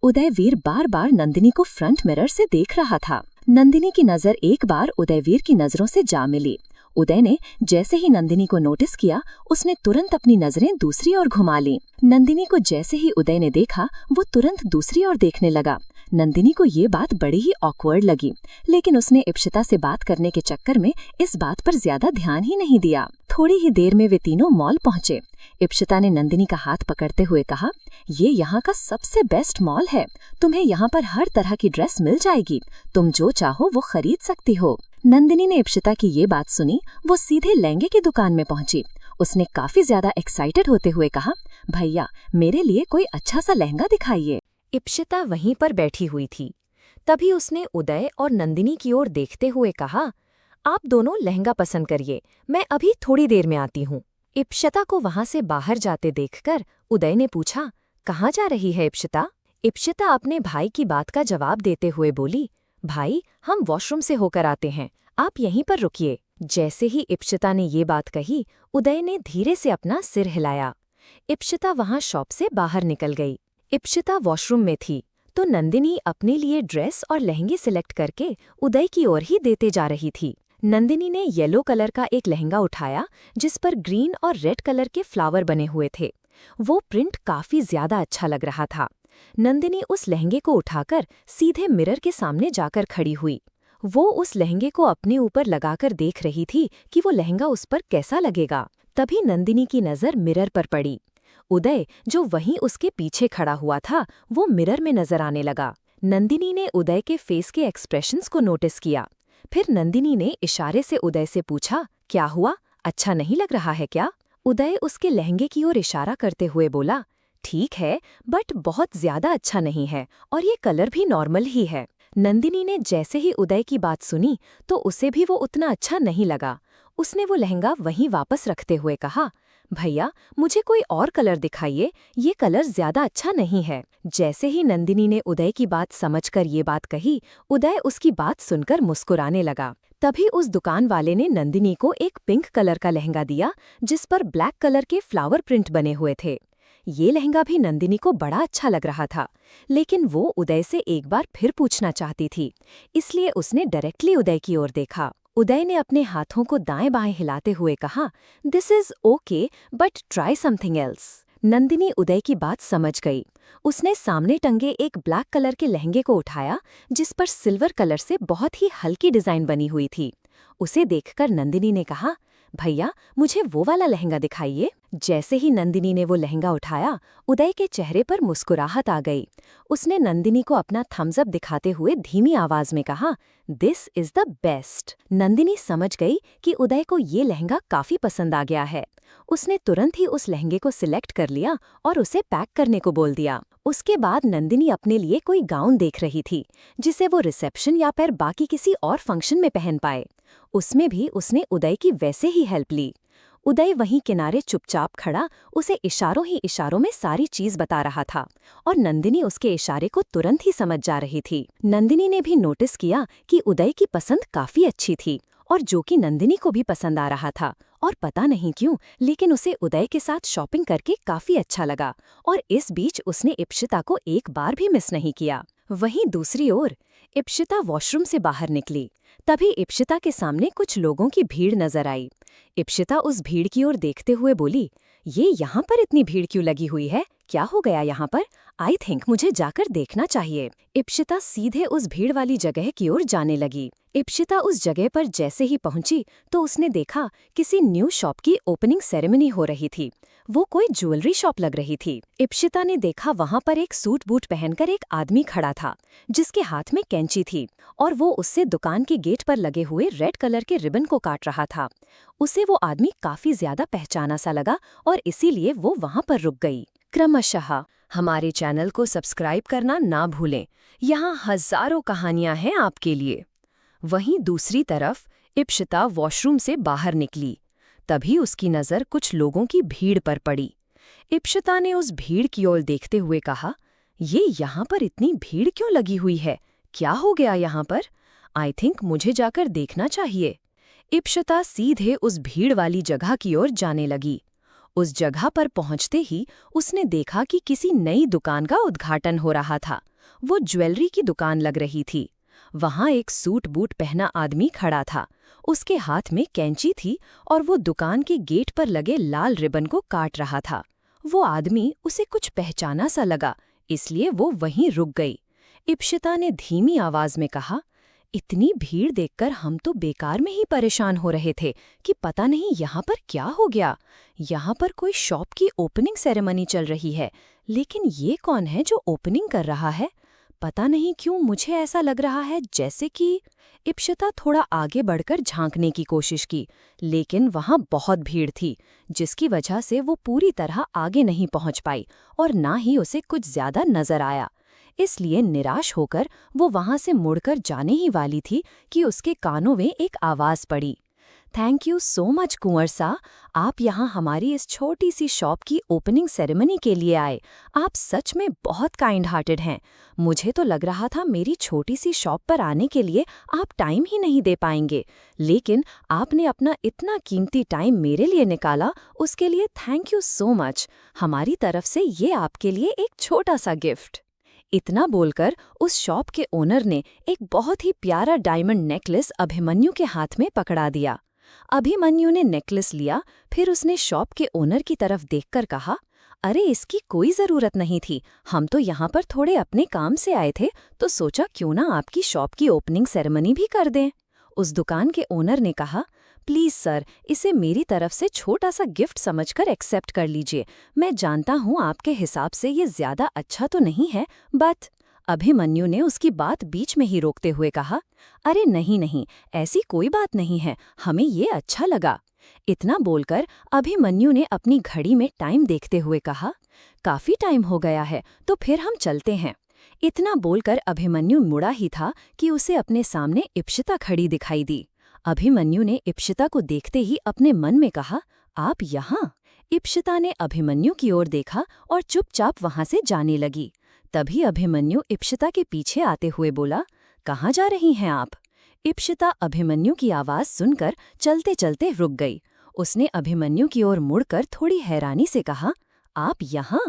उदयवीर बार बार नंदिनी को फ्रंट मिरर से देख रहा था। नंदिनी की नजर एक बार उदयवीर की नजरों से जा मिली। उदय ने जैसे ही नंदिनी को नोटिस किया, उसने तुरंत अपनी नजरें दूसरी ओर घुमा ली। नंदिनी को जैसे ही उदय ने देखा, वो तुरंत दूसरी ओर देखने लगा। नंदिनी को ये बात बड़ी ही ऑकवर्ड लगी, लेकिन उसने इप्शिता से बात करने के चक्कर में इस बात पर ज्यादा ध्यान ही नहीं दिया। थोड़ी ही देर में वे तीनों मॉल पहुंचे। इप्शिता ने नंदिनी का हाथ पकड़ते हुए कहा, ये यहाँ का सबसे बेस्ट मॉल है। तुम्हें यहाँ पर हर तरह की ड्रेस मिल जाएगी। तुम जो चाहो वो खरीद सकती हो। नंदिनी ने इप्शिता की ये बात सुनी। वो सीधे लहंगे की दुकान में पहुंची। उसने काफी ज्यादा एक्साइटेड होते हुए कहा, भैया मेरे लिए कोई अच्छा सा लहंगा दिखाइए। इप्शिता वहीं पर बैठी हुई थी। तभी उसने उदय और नंदिनी की ओर देखते हुए कहा, आप दोनों लहंगा पसंद करिए, मैं अभी थोड़ी देर में आती हूँ। इप्शिता को वहां से बाहर जाते देखकर उदय ने पूछा, कहाँ जा रही है इप्शिता? इप्शिता अपने भाई की बात का जवाब देते हुए बोली, भाई हम वॉशरूम से होकर आते हैं, आप यहीं पर रुकिए। जैसे ही इप्शिता ने ये बात कही, उदय ने धीरे से अपना सिर हिलाया। इप्शिता वहां शॉप से बाहर निकल गई। इप्शिता वॉशरूम में थी तो नंदिनी अपने लिए ड्रेस और लहंगे सिलेक्ट करके उदय की ओर ही देते जा रही थी। नंदिनी ने येलो कलर का एक लहंगा उठाया जिस पर ग्रीन और रेड कलर के फ्लावर बने हुए थे। वो प्रिंट काफी ज्यादा अच्छा लग रहा था। नंदिनी उस लहंगे को उठाकर सीधे मिरर के सामने जाकर खड़ी हुई। वो उस लहंगे को अपने ऊपर लगाकर देख रही थी कि वो लहंगा उस पर कैसा लगेगा। तभी नंदिनी की नजर मिरर पर पड़ी। उदय जो वहीं उसके पीछे खड़ा हुआ था, वो मिरर में नजर आने लगा। नंदिनी ने उदय के फेस के एक्सप्रेशंस को नोटिस किया। फिर नंदिनी ने इशारे से उदय से पूछा, क्या हुआ, अच्छा नहीं लग रहा है क्या? उदय उसके लहंगे की ओर इशारा करते हुए बोला, ठीक है बट बहुत ज्यादा अच्छा नहीं है और ये कलर भी नॉर्मल ही है। नंदिनी ने जैसे ही उदय की बात सुनी तो उसे भी वो उतना अच्छा नहीं लगा। उसने वो लहंगा वहीं वापस रखते हुए कहा, भैया मुझे कोई और कलर दिखाइए, ये कलर ज्यादा अच्छा नहीं है। जैसे ही नंदिनी ने उदय की बात समझकर ये बात कही, उदय उसकी बात सुनकर मुस्कुराने लगा। तभी उस दुकान वाले ने नंदिनी को एक पिंक कलर का लहंगा दिया जिस पर ब्लैक कलर के फ्लावर प्रिंट बने हुए थे। ये लहंगा भी नंदिनी को बड़ा अच्छा लग रहा था, लेकिन वो उदय से एक बार फिर पूछना चाहती थी, इसलिए उसने डायरेक्टली उदय की ओर देखा। उदय ने अपने हाथों को दाएं बाएं हिलाते हुए कहा, this is okay but try something else. Nandini Uday की बात समझ गई। उसने सामने टंगे एक ब्लैक कलर के लहंगे को उठाया जिस पर सिल्वर कलर से बहुत ही हल्की डिजाइन बनी हुई थी। उसे देखकर नंदिनी ने कहा, भैया मुझे वो वाला लहंगा दिखाइए। जैसे ही नंदिनी ने वो लहंगा उठाया, उदय के चेहरे पर मुस्कुराहट आ गई। उसने नंदिनी को अपना थम्स अप दिखाते हुए धीमी आवाज में कहा, this is the best. Nandini समझ गई कि उदय को ये लहंगा काफी पसंद आ गया है। उसने तुरंत ही उस लहंगे को सिलेक्ट कर लिया और उसे पैक करने को बोल दिया। उसके बाद नंदिनी अपने लिए कोई गाउन देख रही थी जिसे वो रिसेप्शन या फिर बाकी किसी और फंक्शन में पहन पाए। उसमें भी उसने उदय की वैसे ही हेल्प ली। उदय वहीं किनारे चुपचाप खड़ा उसे इशारों ही इशारों में सारी चीज बता रहा था और नंदिनी उसके इशारे को तुरंत ही समझ जा रही थी। नंदिनी ने भी नोटिस किया कि उदय की पसंद काफी अच्छी थी और जो कि नंदिनी को भी पसंद आ रहा था, और पता नहीं क्यों लेकिन उसे उदय के साथ शॉपिंग करके काफी अच्छा लगा और इस बीच उसने इप्शिता को एक बार भी मिस नहीं किया। वहीं दूसरी ओर इप्शिता वॉशरूम से बाहर निकली। तभी इप्शिता के सामने कुछ लोगों की भीड़ नजर आई। इप्शिता उस भीड़ की ओर देखते हुए बोली, ये यहाँ पर इतनी भीड़ क्यों लगी हुई है, क्या हो गया यहाँ पर? आई थिंक मुझे जाकर देखना चाहिए। इप्शिता सीधे उस भीड़ वाली जगह की ओर जाने लगी। इप्शिता उस जगह पर जैसे ही पहुंची तो उसने देखा किसी न्यू शॉप की ओपनिंग सेरेमनी हो रही थी। वो कोई ज्वेलरी शॉप लग रही थी। इप्शिता ने देखा वहां पर एक सूट बूट पहनकर एक आदमी खड़ा था जिसके हाथ में कैंची थी और वो उससे दुकान के गेट पर लगे हुए रेड कलर के रिबन को काट रहा था। उसे वो आदमी काफी ज्यादा पहचाना सा लगा और इसीलिए वो वहां पर रुक गई। क्रमशः हमारे चैनल को सब्सक्राइब करना ना भूलें, यहाँ हजारों कहानियां हैं आपके लिए। वहीं दूसरी तरफ इप्शिता वॉशरूम से बाहर निकली। तभी उसकी नज़र कुछ लोगों की भीड़ पर पड़ी। इप्शिता ने उस भीड़ की ओर देखते हुए कहा, ये यहाँ पर इतनी भीड़ क्यों लगी हुई है, क्या हो गया यहाँ पर? आई थिंक मुझे जाकर देखना चाहिए। इप्शिता सीधे उस भीड़ वाली जगह की ओर जाने लगी। उस जगह पर पहुंचते ही उसने देखा कि किसी नई दुकान का उद्घाटन हो रहा था। वो ज्वेलरी की दुकान लग रही थी। वहां एक सूट बूट पहना आदमी खड़ा था। उसके हाथ में कैंची थी और वो दुकान के गेट पर लगे लाल रिबन को काट रहा था। वो आदमी उसे कुछ पहचाना सा लगा, इसलिए वो वहीं रुक गई। इप्शिता ने धीमी आवाज में कहा, इतनी भीड़ देखकर हम तो बेकार में ही परेशान हो रहे थे कि पता नहीं यहाँ पर क्या हो गया। यहाँ पर कोई शॉप की ओपनिंग सेरेमनी चल रही है, लेकिन ये कौन है जो ओपनिंग कर रहा है? पता नहीं क्यों मुझे ऐसा लग रहा है जैसे कि। इप्शिता थोड़ा आगे बढ़कर झांकने की कोशिश की, लेकिन वहां बहुत भीड़ थी, जिसकी वजह से वो पूरी तरह आगे नहीं पहुंच पाई और ना ही उसे कुछ ज्यादा नजर आया। इसलिए निराश होकर वो वहां से मुड़कर जाने ही वाली थी कि उसके कानों में एक आवाज पड़ी। थैंक यू सो मच कुंवर सा, आप यहाँ हमारी इस छोटी सी शॉप की ओपनिंग सेरेमनी के लिए आए। आप सच में बहुत काइंड हार्टेड हैं। मुझे तो लग रहा था मेरी छोटी सी शॉप पर आने के लिए आप टाइम ही नहीं दे पाएंगे, लेकिन आपने अपना इतना कीमती टाइम मेरे लिए निकाला, उसके लिए थैंक यू सो मच। हमारी तरफ से ये आपके लिए एक छोटा सा गिफ्ट। इतना बोलकर उस शॉप के ओनर ने एक बहुत ही प्यारा डायमंड नेकलेस अभिमन्यु के हाथ में पकड़ा दिया। अभिमन्यु ने नेकलेस लिया, फिर उसने शॉप के ओनर की तरफ देखकर कहा, अरे इसकी कोई जरूरत नहीं थी, हम तो यहाँ पर थोड़े अपने काम से आए थे, तो सोचा क्यों ना आपकी शॉप की ओपनिंग सेरेमनी भी कर दें। उस दुकान के ओनर ने कहा, प्लीज सर, इसे मेरी तरफ से छोटा सा गिफ्ट समझकर एक्सेप्ट कर लीजिए। मैं जानता हूँ आपके हिसाब से ये ज्यादा अच्छा तो नहीं है, बट। अभिमन्यु ने उसकी बात बीच में ही रोकते हुए कहा, अरे नहीं नहीं, ऐसी कोई बात नहीं है, हमें ये अच्छा लगा। इतना बोलकर अभिमन्यु ने अपनी घड़ी में टाइम देखते हुए कहा, काफी टाइम हो गया है, तो फिर हम चलते हैं। इतना बोलकर अभिमन्यु मुड़ा ही था कि उसे अपने सामने इप्शिता खड़ी दिखाई दी। अभिमन्यु ने इप्शिता को देखते ही अपने मन में कहा, आप यहाँ? इप्शिता ने अभिमन्यु की ओर देखा और चुपचाप वहां से जाने लगी। तभी अभिमन्यु इप्शिता के पीछे आते हुए बोला, कहाँ जा रही हैं आप? इप्शिता अभिमन्यु की आवाज सुनकर चलते चलते रुक गई। उसने अभिमन्यु की ओर मुड़कर थोड़ी हैरानी से कहा, आप यहाँ?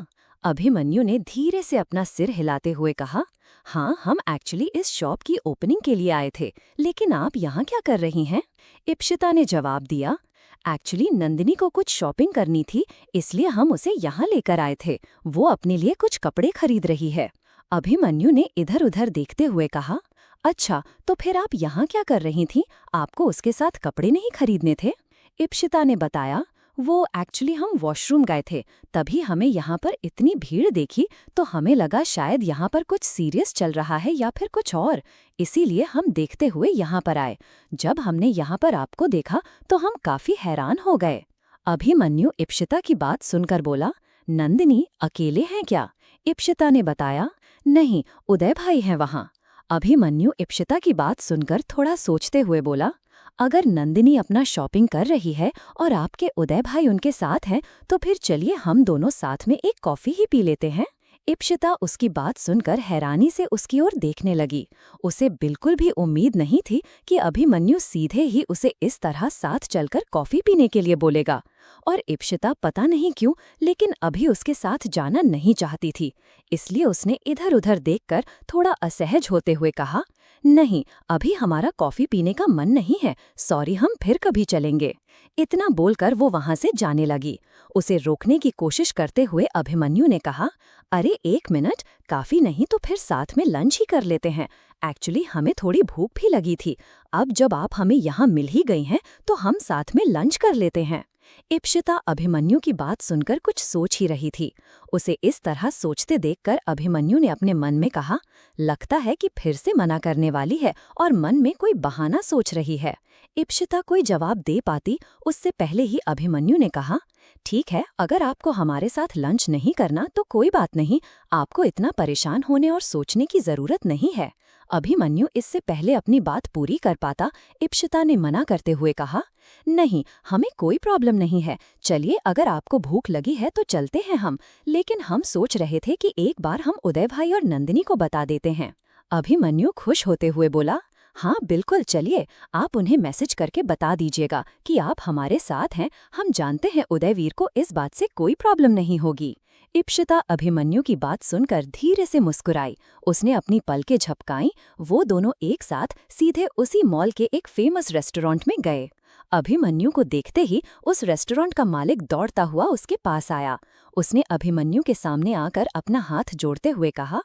अभिमन्यु ने धीरे से अपना सिर हिलाते हुए कहा, हाँ, हम एक्चुअली इस शॉप की ओपनिंग के लिए आए थे, लेकिन आप यहाँ क्या कर रही हैं? इप्शिता ने जवाब दिया, एक्चुअली नंदिनी को कुछ शॉपिंग करनी थी, इसलिए हम उसे यहाँ लेकर आए थे। वो अपने लिए कुछ कपड़े खरीद रही है। अभिमन्यु ने इधर उधर देखते हुए कहा, अच्छा, तो फिर आप यहाँ क्या कर रही थीं? आपको उसके साथ कपड़े नहीं खरीदने थे? इप्शिता ने बताया, वो एक्चुअली हम वॉशरूम गए थे, तभी हमें यहाँ पर इतनी भीड़ देखी तो हमें लगा शायद यहाँ पर कुछ सीरियस चल रहा है या फिर कुछ और, इसीलिए हम देखते हुए यहाँ पर आए। जब हमने यहाँ पर आपको देखा तो हम काफी हैरान हो गए। अभिमन्यु इप्शिता की बात सुनकर बोला, नंदिनी अकेले हैं क्या? इप्शिता ने बताया, नहीं, उदय भाई हैं वहाँ। अभिमन्यु इप्शिता की बात सुनकर थोड़ा सोचते हुए बोला, अगर नंदिनी अपना शॉपिंग कर रही है और आपके उदय भाई उनके साथ हैं, तो फिर चलिए हम दोनों साथ में एक कॉफी ही पी लेते हैं। इप्शिता उसकी बात सुनकर हैरानी से उसकी ओर देखने लगी। उसे बिल्कुल भी उम्मीद नहीं थी कि अभिमन्यु सीधे ही उसे इस तरह साथ चलकर कॉफी पीने के लिए बोलेगा। और इप्शिता पता नहीं क्यों, लेकिन अभी उसके साथ जाना नहीं चाहती थी, इसलिए उसने इधर उधर देखकर थोड़ा असहज होते हुए कहा, नहीं, अभी हमारा कॉफी पीने का मन नहीं है, सॉरी, हम फिर कभी चलेंगे। इतना बोलकर वो वहां से जाने लगी। उसे रोकने की कोशिश करते हुए अभिमन्यु ने कहा, अरे एक मिनट, काफी नहीं तो फिर साथ में लंच ही कर लेते हैं। एक्चुअली हमें थोड़ी भूख भी लगी थी, अब जब आप हमें यहाँ मिल ही गई हैं तो हम साथ में लंच कर लेते हैं। इप्शिता अभिमन्यु की बात सुनकर कुछ सोच ही रही थी। उसे इस तरह सोचते देखकर अभिमन्यु ने अपने मन में कहा, लगता है कि फिर से मना करने वाली है और मन में कोई बहाना सोच रही है। इप्शिता कोई जवाब दे पाती उससे पहले ही अभिमन्यु ने कहा, ठीक है, अगर आपको हमारे साथ लंच नहीं करना तो कोई बात नहीं, आपको इतना परेशान होने और सोचने की जरूरत नहीं है। अभिमन्यु इससे पहले अपनी बात पूरी कर पाता, इप्शिता ने मना करते हुए कहा, नहीं, हमें कोई प्रॉब्लम नहीं है, चलिए अगर आपको भूख लगी है तो चलते हैं हम, लेकिन हम सोच रहे थे कि एक बार हम उदय भाई और नंदिनी को बता देते हैं। अभिमन्यु खुश होते हुए बोला, हाँ बिल्कुल, चलिए आप उन्हें मैसेज करके बता दीजिएगा कि आप हमारे साथ हैं। हम जानते हैं उदयवीर को इस बात से कोई प्रॉब्लम नहीं होगी। इप्शिता अभिमन्यु की बात सुनकर धीरे से मुस्कुराई। उसने अपनी पलकें झपकाईं। वो दोनों एक साथ सीधे उसी मॉल के एक फेमस रेस्टोरेंट में गए। अभिमन्यु को देखते ही उस रेस्टोरेंट का मालिक दौड़ता हुआ उसके पास आया। उसने अभिमन्यु के सामने आकर अपना हाथ जोड़ते हुए कहा,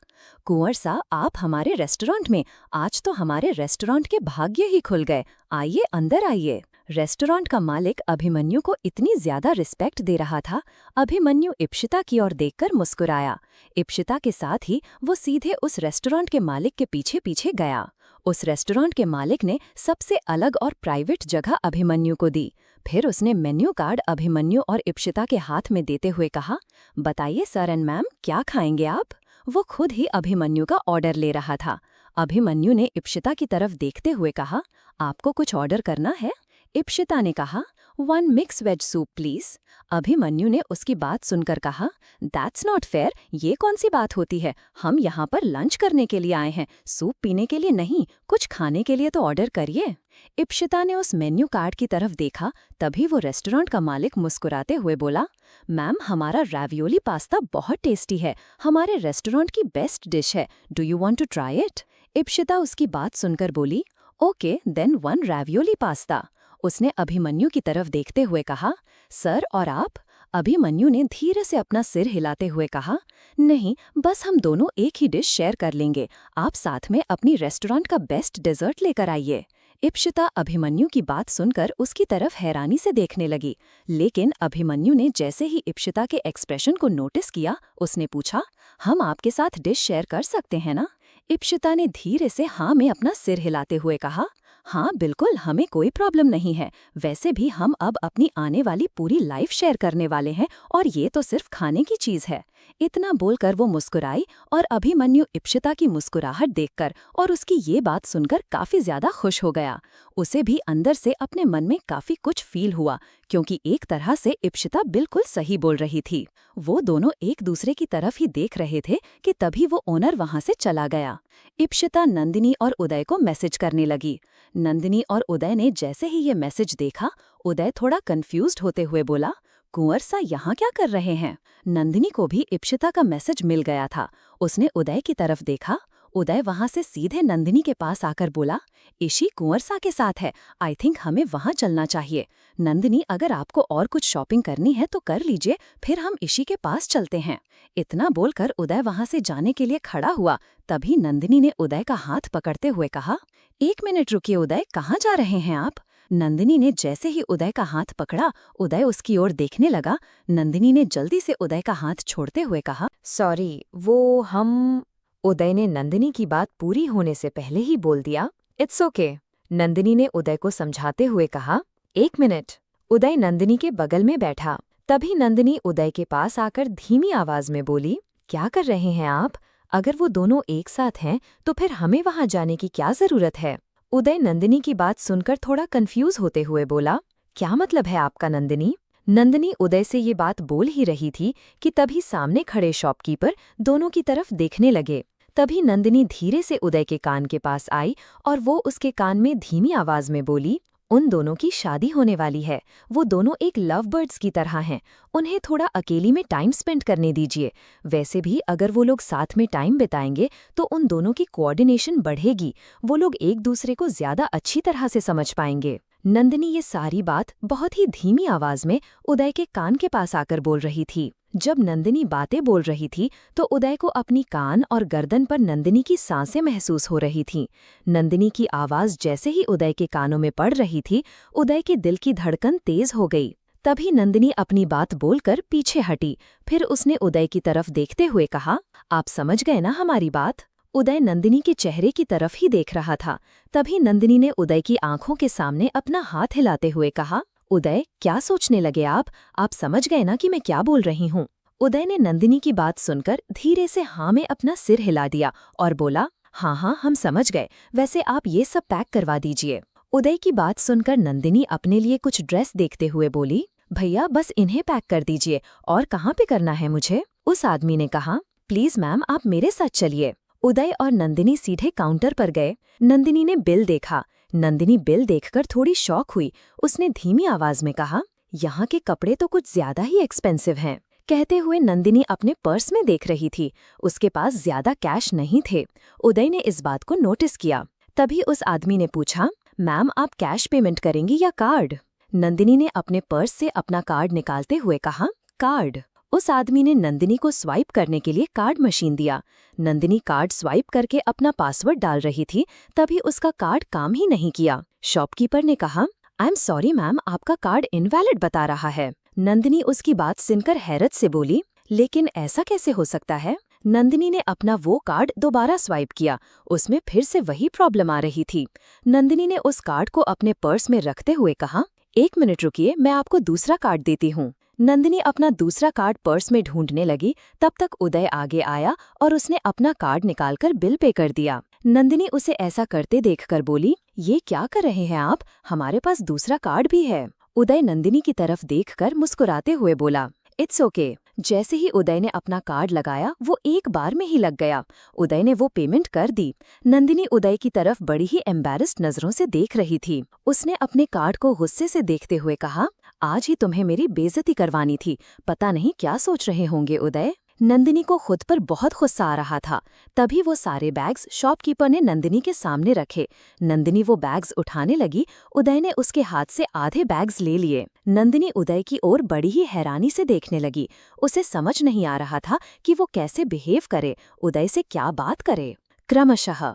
कुंवर सा, आप हमारे रेस्टोरेंट में? आज तो हमारे रेस्टोरेंट के भाग्य ही खुल गए। आइए, अंदर आइए। रेस्टोरेंट का मालिक अभिमन्यु को इतनी ज्यादा रिस्पेक्ट दे रहा था। अभिमन्यु इप्शिता की ओर देखकर मुस्कुराया। इप्शिता के साथ ही वो सीधे उस रेस्टोरेंट के मालिक के पीछे पीछे गया। उस रेस्टोरेंट के मालिक ने सबसे अलग और प्राइवेट जगह अभिमन्यु को दी। फिर उसने मेन्यू कार्ड अभिमन्यु और इप्शिता के हाथ में देते हुए कहा, बताइए सर एंड मैम, क्या खाएंगे आप? वो खुद ही अभिमन्यु का ऑर्डर ले रहा था। अभिमन्यु ने इप्शिता की तरफ देखते हुए कहा, आपको कुछ ऑर्डर करना है? इप्शिता ने कहा, 1 mix veg soup please. Abhimanyu ने उसकी बात सुनकर कहा, दैट्स नॉट फेयर, ये कौन सी बात होती है? हम यहाँ पर लंच करने के लिए आए हैं, सूप पीने के लिए नहीं। कुछ खाने के लिए तो ऑर्डर करिए। इप्शिता ने उस मेन्यू कार्ड की तरफ देखा। तभी वो रेस्टोरेंट का मालिक मुस्कुराते हुए बोला, मैम, हमारा रैवियोली पास्ता बहुत टेस्टी है, हमारे रेस्टोरेंट की बेस्ट डिश है। Do you want to try it? Ipshita उसकी बात सुनकर बोली, ओके देन 1 रैवियोली पास्ता। उसने अभिमन्यु की तरफ देखते हुए कहा, सर और आप? अभिमन्यु ने धीरे से अपना सिर हिलाते हुए कहा, नहीं, बस हम दोनों एक ही डिश शेयर कर लेंगे। आप साथ में अपनी रेस्टोरेंट का बेस्ट डेजर्ट लेकर आइए। इप्शिता अभिमन्यु की बात सुनकर उसकी तरफ हैरानी से देखने लगी। लेकिन अभिमन्यु ने जैसे ही इप्शिता के एक्सप्रेशन को नोटिस किया, उसने पूछा, हम आपके साथ डिश शेयर कर सकते हैं ना? इप्शिता ने धीरे से हाँ में अपना सिर हिलाते हुए कहा, हाँ बिल्कुल, हमें कोई प्रॉब्लम नहीं है। वैसे भी हम अब अपनी आने वाली पूरी लाइफ शेयर करने वाले हैं और ये तो सिर्फ खाने की चीज है। इतना बोलकर वो मुस्कुराई और अभिमन्यु इप्शिता की मुस्कुराहट देखकर और उसकी ये बात सुनकर काफी ज्यादा खुश हो गया। उसे भी अंदर से अपने मन में काफी कुछ फील हुआ, क्योंकि एक तरह से इप्शिता बिल्कुल सही बोल रही थी। वो दोनों एक दूसरे की तरफ ही देख रहे थे कि तभी वो ओनर वहां से चला गया। इप्शिता नंदिनी और उदय को मैसेज करने लगी। नंदिनी और उदय ने जैसे ही ये मैसेज देखा, उदय थोड़ा कंफ्यूज्ड होते हुए बोला, कुंवर सा, यहाँ क्या कर रहे हैं? नंदिनी को भी इप्शिता का मैसेज मिल गया था। उसने उदय की तरफ देखा। उदय वहां से सीधे नंदिनी के पास आकर बोला, ईशी कुंवर सा के साथ है, आई थिंक हमें वहां चलना चाहिए। नंदिनी, अगर आपको और कुछ शॉपिंग करनी है तो कर लीजिए, फिर हम ईशी के पास चलते हैं। इतना बोलकर उदय वहां से जाने के लिए खड़ा हुआ। तभी नंदिनी ने उदय का हाथ पकड़ते हुए कहा, 1 मिनट रुकिए उदय, कहाँ जा रहे हैं आप? नंदिनी ने जैसे ही उदय का हाथ पकड़ा, उदय उसकी ओर देखने लगा। नंदिनी ने जल्दी से उदय का हाथ छोड़ते हुए कहा, सॉरी, वो हम। उदय ने नंदिनी की बात पूरी होने से पहले ही बोल दिया, इट्स ओके। नंदिनी ने उदय को समझाते हुए कहा, 1 मिनट। उदय नंदिनी के बगल में बैठा। तभी नंदिनी उदय के पास आकर धीमी आवाज में बोली, क्या कर रहे हैं आप? अगर वो दोनों एक साथ हैं तो फिर हमें वहां जाने की क्या जरूरत है? उदय नंदिनी की बात सुनकर थोड़ा कंफ्यूज होते हुए बोला, क्या मतलब है आपका नंदिनी? नंदिनी उदय से ये बात बोल ही रही थी कि तभी सामने खड़े शॉपकीपर दोनों की तरफ देखने लगे। तभी नंदिनी धीरे से उदय के कान के पास आई और वो उसके कान में धीमी आवाज में बोली, उन दोनों की शादी होने वाली है। वो दोनों एक लव बर्ड्स की तरह हैं। उन्हें थोड़ा अकेली में टाइम स्पेंड करने दीजिए। वैसे भी अगर वो लोग साथ में टाइम बिताएंगे तो उन दोनों की कोऑर्डिनेशन बढ़ेगी। वो लोग एक दूसरे को ज्यादा अच्छी तरह से समझ पाएंगे। नंदिनी ये सारी बात बहुत ही धीमी आवाज में उदय के कान के पास आकर बोल रही थी। जब नंदिनी बातें बोल रही थी तो उदय को अपनी कान और गर्दन पर नंदिनी की सांसें महसूस हो रही थीं। नंदिनी की आवाज जैसे ही उदय के कानों में पड़ रही थी, उदय के दिल की धड़कन तेज हो गई। तभी नंदिनी अपनी बात बोलकर पीछे हटी। फिर उसने उदय की तरफ देखते हुए कहा, आप समझ गए ना हमारी बात? उदय नंदिनी के चेहरे की तरफ ही देख रहा था। तभी नंदिनी ने उदय की आंखों के सामने अपना हाथ हिलाते हुए कहा, उदय, क्या सोचने लगे आप समझ गए ना कि मैं क्या बोल रही हूँ? उदय ने नंदिनी की बात सुनकर धीरे से हाँ में अपना सिर हिला दिया और बोला, हाँ, हम समझ गए। वैसे आप ये सब पैक करवा दीजिए। उदय की बात सुनकर नंदिनी अपने लिए कुछ ड्रेस देखते हुए बोली, भैया बस इन्हें पैक कर दीजिए। और कहाँ पे करना है मुझे? उस आदमी ने कहा, प्लीज मैम, आप मेरे साथ चलिए। उदय और नंदिनी सीधे काउंटर पर गए। नंदिनी ने बिल देखा। नंदिनी बिल देखकर थोड़ी शॉक हुई। उसने धीमी आवाज में कहा, यहाँ के कपड़े तो कुछ ज्यादा ही एक्सपेंसिव हैं। कहते हुए नंदिनी अपने पर्स में देख रही थी। उसके पास ज्यादा कैश नहीं थे। उदय ने इस बात को नोटिस किया। तभी उस आदमी ने पूछा, मैम आप कैश पेमेंट करेंगी या कार्ड? नंदिनी ने अपने पर्स से अपना कार्ड निकालते हुए कहा, कार्ड। उस आदमी ने नंदिनी को स्वाइप करने के लिए कार्ड मशीन दिया। नंदिनी कार्ड स्वाइप करके अपना पासवर्ड डाल रही थी, तभी उसका कार्ड काम ही नहीं किया। शॉपकीपर ने कहा, आई एम सॉरी मैम, आपका कार्ड इनवैलिड बता रहा है। नंदिनी उसकी बात सुनकर हैरत से बोली, लेकिन ऐसा कैसे हो सकता है? नंदिनी ने अपना वो कार्ड दोबारा स्वाइप किया। उसमें फिर से वही प्रॉब्लम आ रही थी। नंदिनी ने उस कार्ड को अपने पर्स में रखते हुए कहा, 1 मिनट रुकिए, मैं आपको दूसरा कार्ड देती हूँ। नंदिनी अपना दूसरा कार्ड पर्स में ढूंढने लगी। तब तक उदय आगे आया और उसने अपना कार्ड निकालकर बिल पे कर दिया। नंदिनी उसे ऐसा करते देखकर बोली, ये क्या कर रहे हैं आप? हमारे पास दूसरा कार्ड भी है। उदय नंदिनी की तरफ देखकर मुस्कुराते हुए बोला, इट्स ओके। जैसे ही उदय ने अपना कार्ड लगाया, वो एक बार में ही लग गया। उदय ने वो पेमेंट कर दी। नंदिनी उदय की तरफ बड़ी ही एम्बैरेस्ड नजरों से देख रही थी। उसने अपने कार्ड को गुस्से से देखते हुए कहा, आज ही तुम्हें मेरी बेइज्जती करवानी थी। पता नहीं क्या सोच रहे होंगे उदय। नंदिनी को खुद पर बहुत गुस्सा आ रहा था। तभी वो सारे बैग्स शॉपकीपर ने नंदिनी के सामने रखे। नंदिनी वो बैग्स उठाने लगी। उदय ने उसके हाथ से आधे बैग्स ले लिए। नंदिनी उदय की ओर बड़ी ही हैरानी से देखने लगी। उसे समझ नहीं आ रहा था कि वो कैसे बिहेव करे, उदय से क्या बात करे। क्रमशः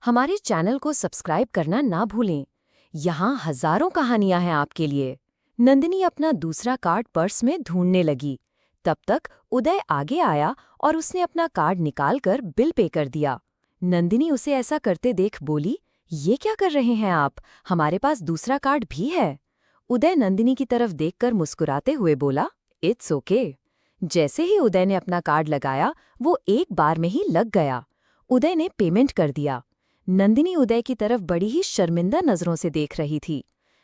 हमारे चैनल को सब्सक्राइब करना ना भूलें। यहाँ हजारों कहानियां हैं आपके लिए। नंदिनी अपना दूसरा कार्ड पर्स में ढूंढने लगी। तब तक उदय आगे आया और उसने अपना कार्ड निकालकर बिल पे कर दिया। नंदिनी उसे ऐसा करते देख बोली, ये क्या कर रहे हैं आप? हमारे पास दूसरा कार्ड भी है। उदय नंदिनी की तरफ देखकर मुस्कुराते हुए बोला, इट्स ओके। जैसे ही उदय ने अपना कार्ड लगाया, वो एक बार में ही लग गया। उदय ने पेमेंट कर दिया। नंदिनी उदय की तरफ बड़ी ही शर्मिंदा नजरों से देख रही थी।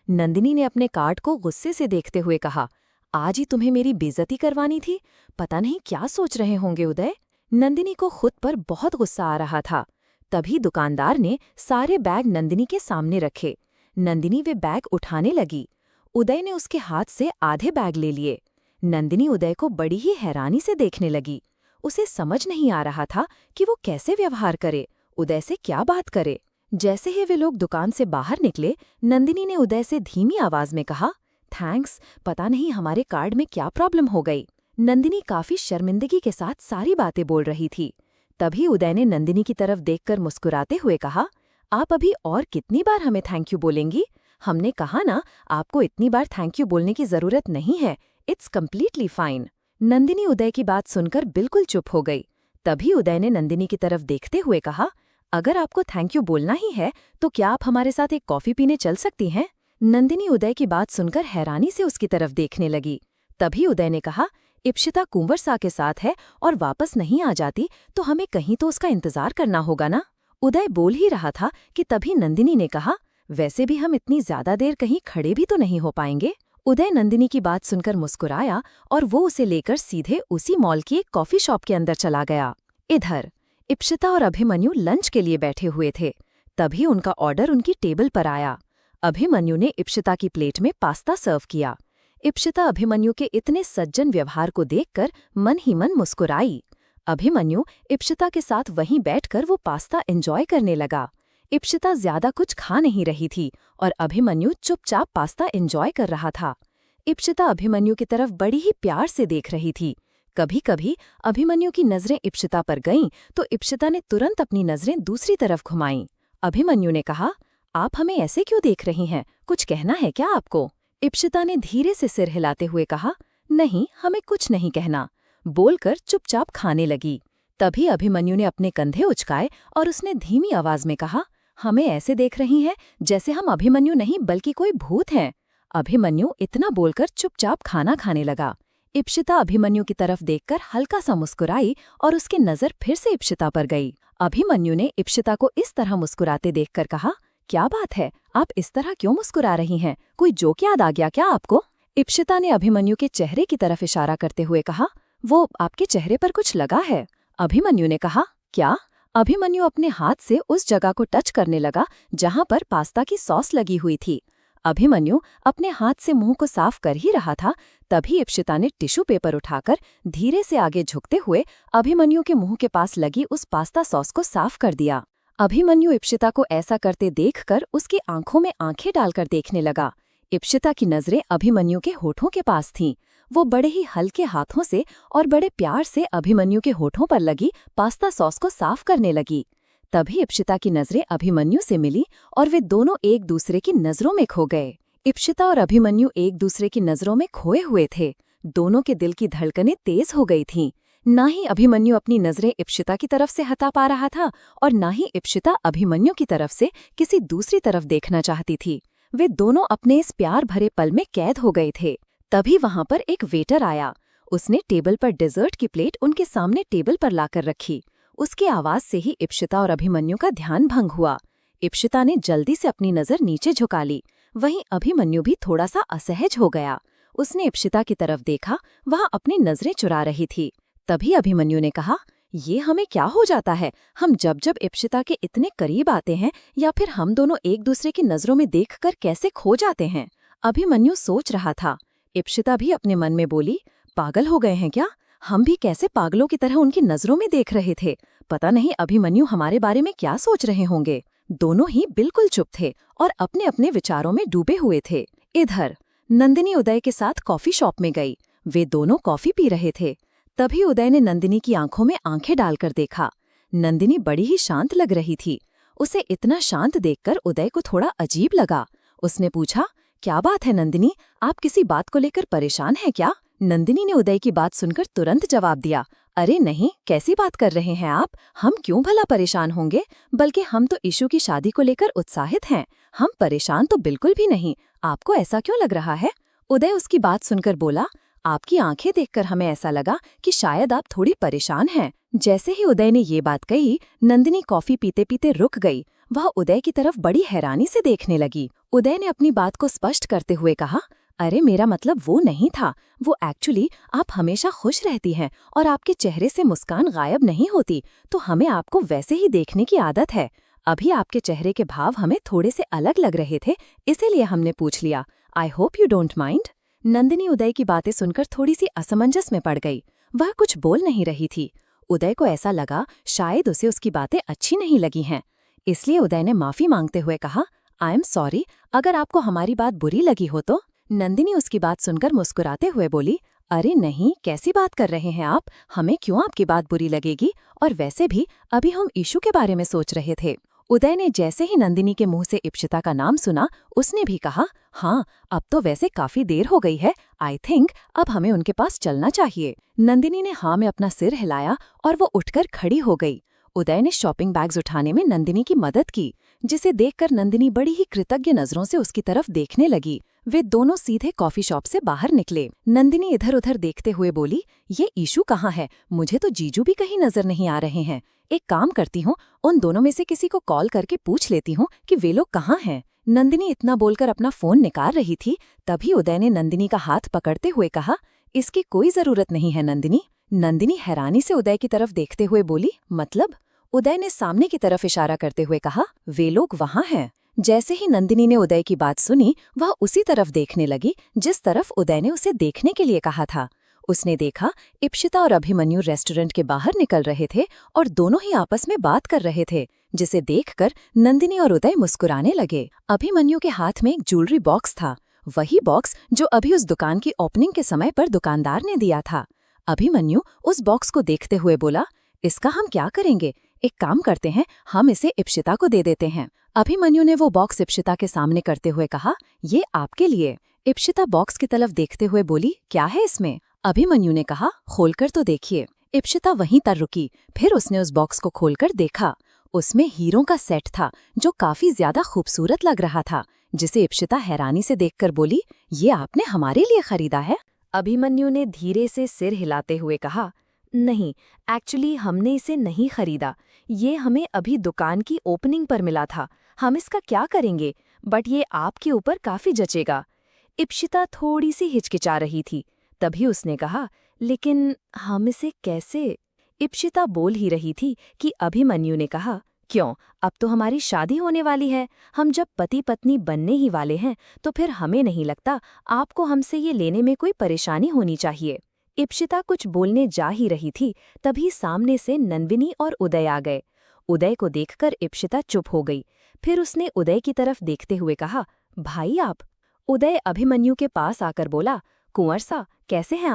नंदिनी ने अपने कार्ड को गुस्से से देखते हुए कहा, आज ही तुम्हें मेरी बेइज्जती करवानी थी। पता नहीं क्या सोच रहे होंगे उदय। नंदिनी को खुद पर बहुत गुस्सा आ रहा था। तभी दुकानदार ने सारे बैग नंदिनी के सामने रखे। नंदिनी वे बैग उठाने लगी। उदय ने उसके हाथ से आधे बैग ले लिए। नंदिनी उदय को बड़ी ही हैरानी से देखने लगी। उसे समझ नहीं आ रहा था कि वो कैसे व्यवहार करे, उदय से क्या बात करे। जैसे ही वे लोग दुकान से बाहर निकले, नंदिनी ने उदय से धीमी आवाज में कहा, थैंक्स, पता नहीं हमारे कार्ड में क्या प्रॉब्लम हो गई। नंदिनी काफी शर्मिंदगी के साथ सारी बातें बोल रही थी। तभी उदय ने नंदिनी की तरफ देखकर मुस्कुराते हुए कहा, आप अभी और कितनी बार हमें थैंक यू बोलेंगी? हमने कहा ना, आपको इतनी बार थैंक यू बोलने की जरूरत नहीं है। It's completely fine. Nandini Uday की बात सुनकर बिल्कुल चुप हो गई। तभी उदय ने नंदिनी की तरफ देखते हुए कहा, अगर आपको थैंक यू बोलना ही है तो क्या आप हमारे साथ एक कॉफी पीने चल सकती हैं? नंदिनी उदय की बात सुनकर हैरानी से उसकी तरफ देखने लगी। तभी उदय ने कहा, इप्शिता कुंवर सा के साथ है और वापस नहीं आ जाती तो हमें कहीं तो उसका इंतजार करना होगा ना। उदय बोल ही रहा था कि तभी नंदिनी ने कहा, वैसे भी हम इतनी ज्यादा देर कहीं खड़े भी तो नहीं हो पाएंगे। उदय नंदिनी की बात सुनकर मुस्कुराया और वो उसे लेकर सीधे उसी मॉल की एक कॉफी शॉप के अंदर चला गया। इधर इप्शिता और अभिमन्यु लंच के लिए बैठे हुए थे। तभी उनका ऑर्डर उनकी टेबल पर आया। अभिमन्यु ने इप्शिता की प्लेट में पास्ता सर्व किया। इप्शिता अभिमन्यु के इतने सज्जन व्यवहार को देखकर मन ही मन मुस्कुराई। अभिमन्यु इप्शिता के साथ वहीं बैठकर वो पास्ता एंजॉय करने लगा। इप्शिता ज्यादा कुछ खा नहीं रही थी और अभिमन्यु चुपचाप पास्ता एंजॉय कर रहा था। इप्शिता अभिमन्यु की तरफ बड़ी ही प्यार से देख रही थी। कभी कभी अभिमन्यु की नजरें इप्शिता पर गईं तो इप्शिता ने तुरंत अपनी नजरें दूसरी तरफ घुमाईं। अभिमन्यु ने कहा, आप हमें ऐसे क्यों देख रही हैं? कुछ कहना है क्या आपको? इप्शिता ने धीरे से सिर हिलाते हुए कहा, नहीं, हमें कुछ नहीं कहना, बोलकर चुपचाप खाने लगी। तभी अभिमन्यु ने अपने कंधे उचकाए और उसने धीमी आवाज में कहा, हमें ऐसे देख रही हैं जैसे हम अभिमन्यु नहीं बल्कि कोई भूत हैं। अभिमन्यु इतना बोलकर चुपचाप खाना खाने लगा। इप्शिता अभिमन्यु की तरफ देखकर हल्का सा मुस्कुराई और उसकी नजर फिर से इप्शिता पर गई। अभिमन्यु ने इप्शिता को इस तरह मुस्कुराते देखकर कहा, क्या बात है, आप इस तरह क्यों मुस्कुरा रही हैं? कोई जोक याद आ गया क्या आपको? इप्शिता ने अभिमन्यु के चेहरे की तरफ इशारा करते हुए कहा, वो आपके चेहरे पर कुछ लगा है। अभिमन्यु ने कहा, क्या? अभिमन्यु अपने हाथ से उस जगह को टच करने लगा जहां पर पास्ता की सॉस लगी हुई थी। अभिमन्यु अपने हाथ से मुंह को साफ कर ही रहा था, तभी इप्शिता ने टिश्यू पेपर उठाकर धीरे से आगे झुकते हुए अभिमन्यु के मुंह के पास लगी उस पास्ता सॉस को साफ कर दिया। अभिमन्यु इप्शिता को ऐसा करते देखकर उसकी आंखों में आंखें डालकर देखने लगा। इप्शिता की नजरें अभिमन्यु के होठों के पास थीं। वो बड़े ही हल्के हाथों से और बड़े प्यार से अभिमन्यु के होठों पर लगी पास्ता सॉस को साफ करने लगी। तभी इप्शिता की नजरें अभिमन्यु से मिली और वे दोनों एक दूसरे की नजरों में खो गए। इप्शिता और अभिमन्यु एक दूसरे की नजरों में खोए हुए थे। दोनों के दिल की धड़कनें तेज हो गई थीं। ना ही अभिमन्यु अपनी नजरें इप्शिता की तरफ से हटा पा रहा था और ना ही इप्शिता अभिमन्यु की तरफ से किसी दूसरी तरफ देखना चाहती थी। वे दोनों अपने इस प्यार भरे पल में कैद हो गए थे। तभी वहां पर एक वेटर आया। उसने टेबल पर डेजर्ट की प्लेट उनके सामने टेबल पर लाकर रखी। उसकी आवाज से ही इप्शिता और अभिमन्यु का ध्यान भंग हुआ। इप्शिता ने जल्दी से अपनी नजर नीचे झुका ली। वहीं अभिमन्यु भी थोड़ा सा असहज हो गया। उसने इप्शिता की तरफ देखा, वह अपनी नजरें चुरा रही थी। तभी अभिमन्यु ने कहा, ये हमें क्या हो जाता है? हम जब जब इप्शिता के इतने करीब आते हैं या फिर हम दोनों एक दूसरे की नजरों में देखकर कैसे खो जाते हैं? अभिमन्यु सोच रहा था। इप्शिता भी अपने मन में बोली, पागल हो गए हैं क्या? हम भी कैसे पागलों की तरह उनकी नजरों में देख रहे थे। पता नहीं अभिमन्यु हमारे बारे में क्या सोच रहे होंगे। दोनों ही बिल्कुल चुप थे और अपने अपने विचारों में डूबे हुए थे। इधर नंदिनी उदय के साथ कॉफी शॉप में गई। वे दोनों कॉफी पी रहे थे। तभी उदय ने नंदिनी की आंखों में आंखें डालकर देखा। नंदिनी बड़ी ही शांत लग रही थी। उसे इतना शांत देखकर उदय को थोड़ा अजीब लगा। उसने पूछा, क्या बात है नंदिनी, आप किसी बात को लेकर परेशान हैं क्या? नंदिनी ने उदय की बात सुनकर तुरंत जवाब दिया, अरे नहीं, कैसी बात कर रहे हैं आप? हम क्यों भला परेशान होंगे, बल्कि हम तो ईशु की शादी को लेकर उत्साहित हैं। हम परेशान तो बिल्कुल भी नहीं। आपको ऐसा क्यों लग रहा है? उदय उसकी बात सुनकर बोला, आपकी आंखें देखकर हमें ऐसा लगा कि शायद आप थोड़ी परेशान हैं। जैसे ही उदय ने ये बात कही, नंदिनी कॉफी पीते पीते रुक गई। वह उदय की तरफ बड़ी हैरानी से देखने लगी। उदय ने अपनी बात को स्पष्ट करते हुए कहा, अरे मेरा मतलब वो नहीं था। वो एक्चुअली आप हमेशा खुश रहती हैं और आपके चेहरे से मुस्कान गायब नहीं होती, तो हमें आपको वैसे ही देखने की आदत है। अभी आपके चेहरे के भाव हमें थोड़े से अलग लग रहे थे, इसीलिए हमने पूछ लिया। I hope you don't mind. Nandini Uday की बातें सुनकर थोड़ी सी असमंजस में पड़ गई। वह कुछ बोल नहीं रही थी। उदय को ऐसा लगा शायद उसे उसकी बातें अच्छी नहीं लगी हैं। इसलिए उदय ने माफी मांगते हुए कहा, आई एम सॉरी, अगर आपको हमारी बात बुरी लगी हो तो। नंदिनी उसकी बात सुनकर मुस्कुराते हुए बोली, अरे नहीं, कैसी बात कर रहे हैं आप? हमें क्यों आपकी बात बुरी लगेगी? और वैसे भी अभी हम ईशु के बारे में सोच रहे थे। उदय ने जैसे ही नंदिनी के मुंह से इप्शिता का नाम सुना, उसने भी कहा, हाँ, अब तो वैसे काफी देर हो गई है। आई थिंक अब हमें उनके पास चलना चाहिए। नंदिनी ने हाँ में अपना सिर हिलाया और वो उठकर खड़ी हो गई। उदय ने शॉपिंग बैग्स उठाने में नंदिनी की मदद की, जिसे देखकर नंदिनी बड़ी ही कृतज्ञ नजरों से उसकी तरफ देखने लगी। वे दोनों सीधे कॉफी शॉप से बाहर निकले। नंदिनी इधर उधर देखते हुए बोली, ये ईशु कहाँ है? मुझे तो जीजू भी कहीं नजर नहीं आ रहे हैं। एक काम करती हूँ, उन दोनों में से किसी को कॉल करके पूछ लेती हूँ कि वे लोग कहाँ हैं। नंदिनी इतना बोलकर अपना फोन निकाल रही थी, तभी उदय ने नंदिनी का हाथ पकड़ते हुए कहा, इसकी कोई जरूरत नहीं है नंदिनी। नंदिनी हैरानी से उदय की तरफ देखते हुए बोली, मतलब? उदय ने सामने की तरफ इशारा करते हुए कहा, वे लोग वहाँ हैं। जैसे ही नंदिनी ने उदय की बात सुनी, वह उसी तरफ देखने लगी जिस तरफ उदय ने उसे देखने के लिए कहा था। उसने देखा इप्शिता और अभिमन्यु रेस्टोरेंट के बाहर निकल रहे थे और दोनों ही आपस में बात कर रहे थे, जिसे देखकर नंदिनी और उदय मुस्कुराने लगे। अभिमन्यु के हाथ में एक ज्वेलरी बॉक्स था, वही बॉक्स जो अभी उस दुकान की ओपनिंग के समय पर दुकानदार ने दिया था। अभिमन्यु उस बॉक्स को देखते हुए बोला, इसका हम क्या करेंगे? एक काम करते हैं, हम इसे इप्शिता को दे देते हैं। अभिमन्यु ने वो बॉक्स इप्शिता के सामने करते हुए कहा, ये आपके लिए। इप्शिता बॉक्स की तरफ देखते हुए बोली, क्या है इसमें? अभिमन्यु ने कहा, खोलकर तो देखिए। इप्शिता वहीं तर रुकी, फिर उसने उस बॉक्स को खोलकर देखा। उसमें हीरों का सेट था जो काफी ज्यादा खूबसूरत लग रहा था, जिसे इप्शिता हैरानी से देखकर बोली, ये आपने हमारे लिए खरीदा है? अभिमन्यु ने धीरे से सिर हिलाते हुए कहा, नहीं, एक्चुअली हमने इसे नहीं खरीदा। ये हमें अभी दुकान की ओपनिंग पर मिला था। हम इसका क्या करेंगे, बट ये आपके ऊपर काफी जचेगा। इप्शिता थोड़ी सी हिचकिचा रही थी। तभी उसने कहा, लेकिन हम इसे कैसे? इप्शिता बोल ही रही थी कि अभिमन्यु ने कहा, क्यों, अब तो हमारी शादी होने वाली है। हम जब पति पत्नी बनने ही वाले हैं तो फिर हमें नहीं लगता आपको हमसे ये लेने में कोई परेशानी होनी चाहिए। इप्शिता कुछ बोलने जा ही रही थी, तभी सामने से नंदिनी और उदय आ गए। उदय को देखकर इप्शिता चुप हो गई। फिर उसने उदय की तरफ देखते हुए कहा, भाई आप? उदय अभिमन्यु के पास आकर बोला, कुंवर सा, कैसे हैं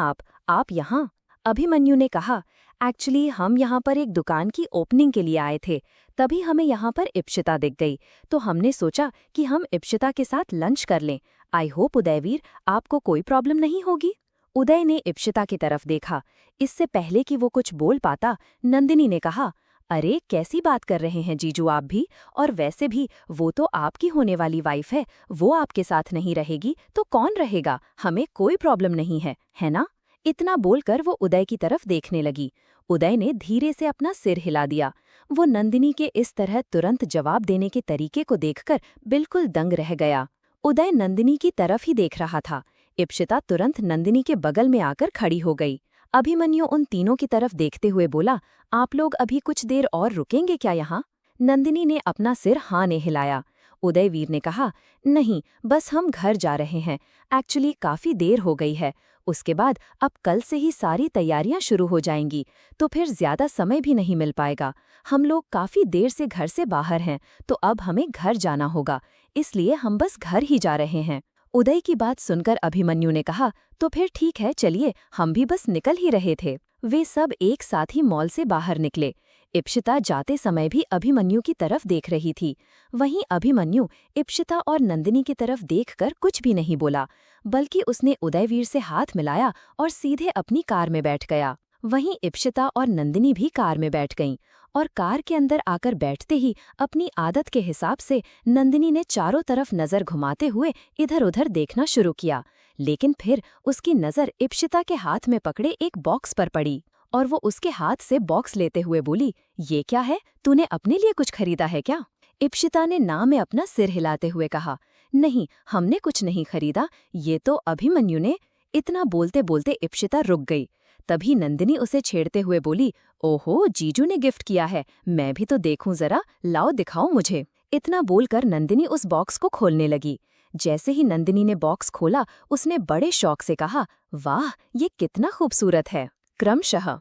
आप यहाँ? अभिमन्यु ने कहा, एक्चुअली हम यहाँ पर एक दुकान की ओपनिंग के लिए आए थे, तभी हमें यहाँ पर इप्शिता दिख गई, तो हमने सोचा कि हम इप्शिता के साथ लंच कर लें। आई होप उदयवीर आपको कोई प्रॉब्लम नहीं होगी। उदय ने इप्शिता की तरफ देखा। इससे पहले कि वो कुछ बोल पाता, नंदिनी ने कहा, अरे कैसी बात कर रहे हैं जीजू आप भी, और वैसे भी वो तो आपकी होने वाली वाइफ है, वो आपके साथ नहीं रहेगी तो कौन रहेगा, हमें कोई प्रॉब्लम नहीं है ना? इतना बोलकर वो उदय की तरफ देखने लगी। उदय ने धीरे से अपना सिर हिला दिया। वो नंदिनी के इस तरह तुरंत जवाब देने के तरीके को देखकर बिल्कुल दंग रह गया। उदय नंदिनी की तरफ ही देख रहा था। इप्शिता तुरंत नंदिनी के बगल में आकर खड़ी हो गई। अभिमन्यु उन तीनों की तरफ देखते हुए बोला, आप लोग अभी कुछ देर और रुकेंगे क्या यहाँ? नंदिनी ने अपना सिर हाँ ने हिलाया। उदयवीर ने कहा, नहीं, बस हम घर जा रहे हैं, एक्चुअली काफ़ी देर हो गई है। उसके बाद अब कल से ही सारी तैयारियां शुरू हो जाएंगी, तो फिर ज़्यादा समय भी नहीं मिल पाएगा। हम लोग काफ़ी देर से घर से बाहर हैं, तो अब हमें घर जाना होगा, इसलिए हम बस घर ही जा रहे हैं। उदय की बात सुनकर अभिमन्यु ने कहा, तो फिर ठीक है, चलिए, हम भी बस निकल ही रहे थे। वे सब एक साथ ही मॉल से बाहर निकले। इप्शिता जाते समय भी अभिमन्यु की तरफ देख रही थी। वहीं अभिमन्यु इप्शिता और नंदिनी की तरफ देखकर कुछ भी नहीं बोला, बल्कि उसने उदयवीर से हाथ मिलाया और सीधे अपनी कार में बैठ गया। वहीं इप्शिता और नंदिनी भी कार में बैठ गईं, और कार के अंदर आकर बैठते ही अपनी आदत के हिसाब से नंदिनी ने चारों तरफ नज़र घुमाते हुए इधर-उधर देखना शुरू किया। लेकिन फिर उसकी नज़र इप्शिता के हाथ में पकड़े एक बॉक्स पर पड़ी, और वो उसके हाथ से बॉक्स लेते हुए बोली, ये क्या है, तूने अपने लिए कुछ खरीदा है क्या? इप्शिता ने ना में अपना सिर हिलाते हुए कहा, नहीं, हमने कुछ नहीं खरीदा, ये तो अभिमन्यु ने। इतना बोलते बोलते इप्शिता रुक गई। तभी नंदिनी उसे छेड़ते हुए बोली, ओहो, जीजू ने गिफ्ट किया है, मैं भी तो देखूं जरा, लाओ दिखाओ मुझे। इतना बोलकर नंदिनी उस बॉक्स को खोलने लगी। जैसे ही नंदिनी ने बॉक्स खोला, उसने बड़े शौक से कहा, वाह, ये कितना खूबसूरत है। क्रमशः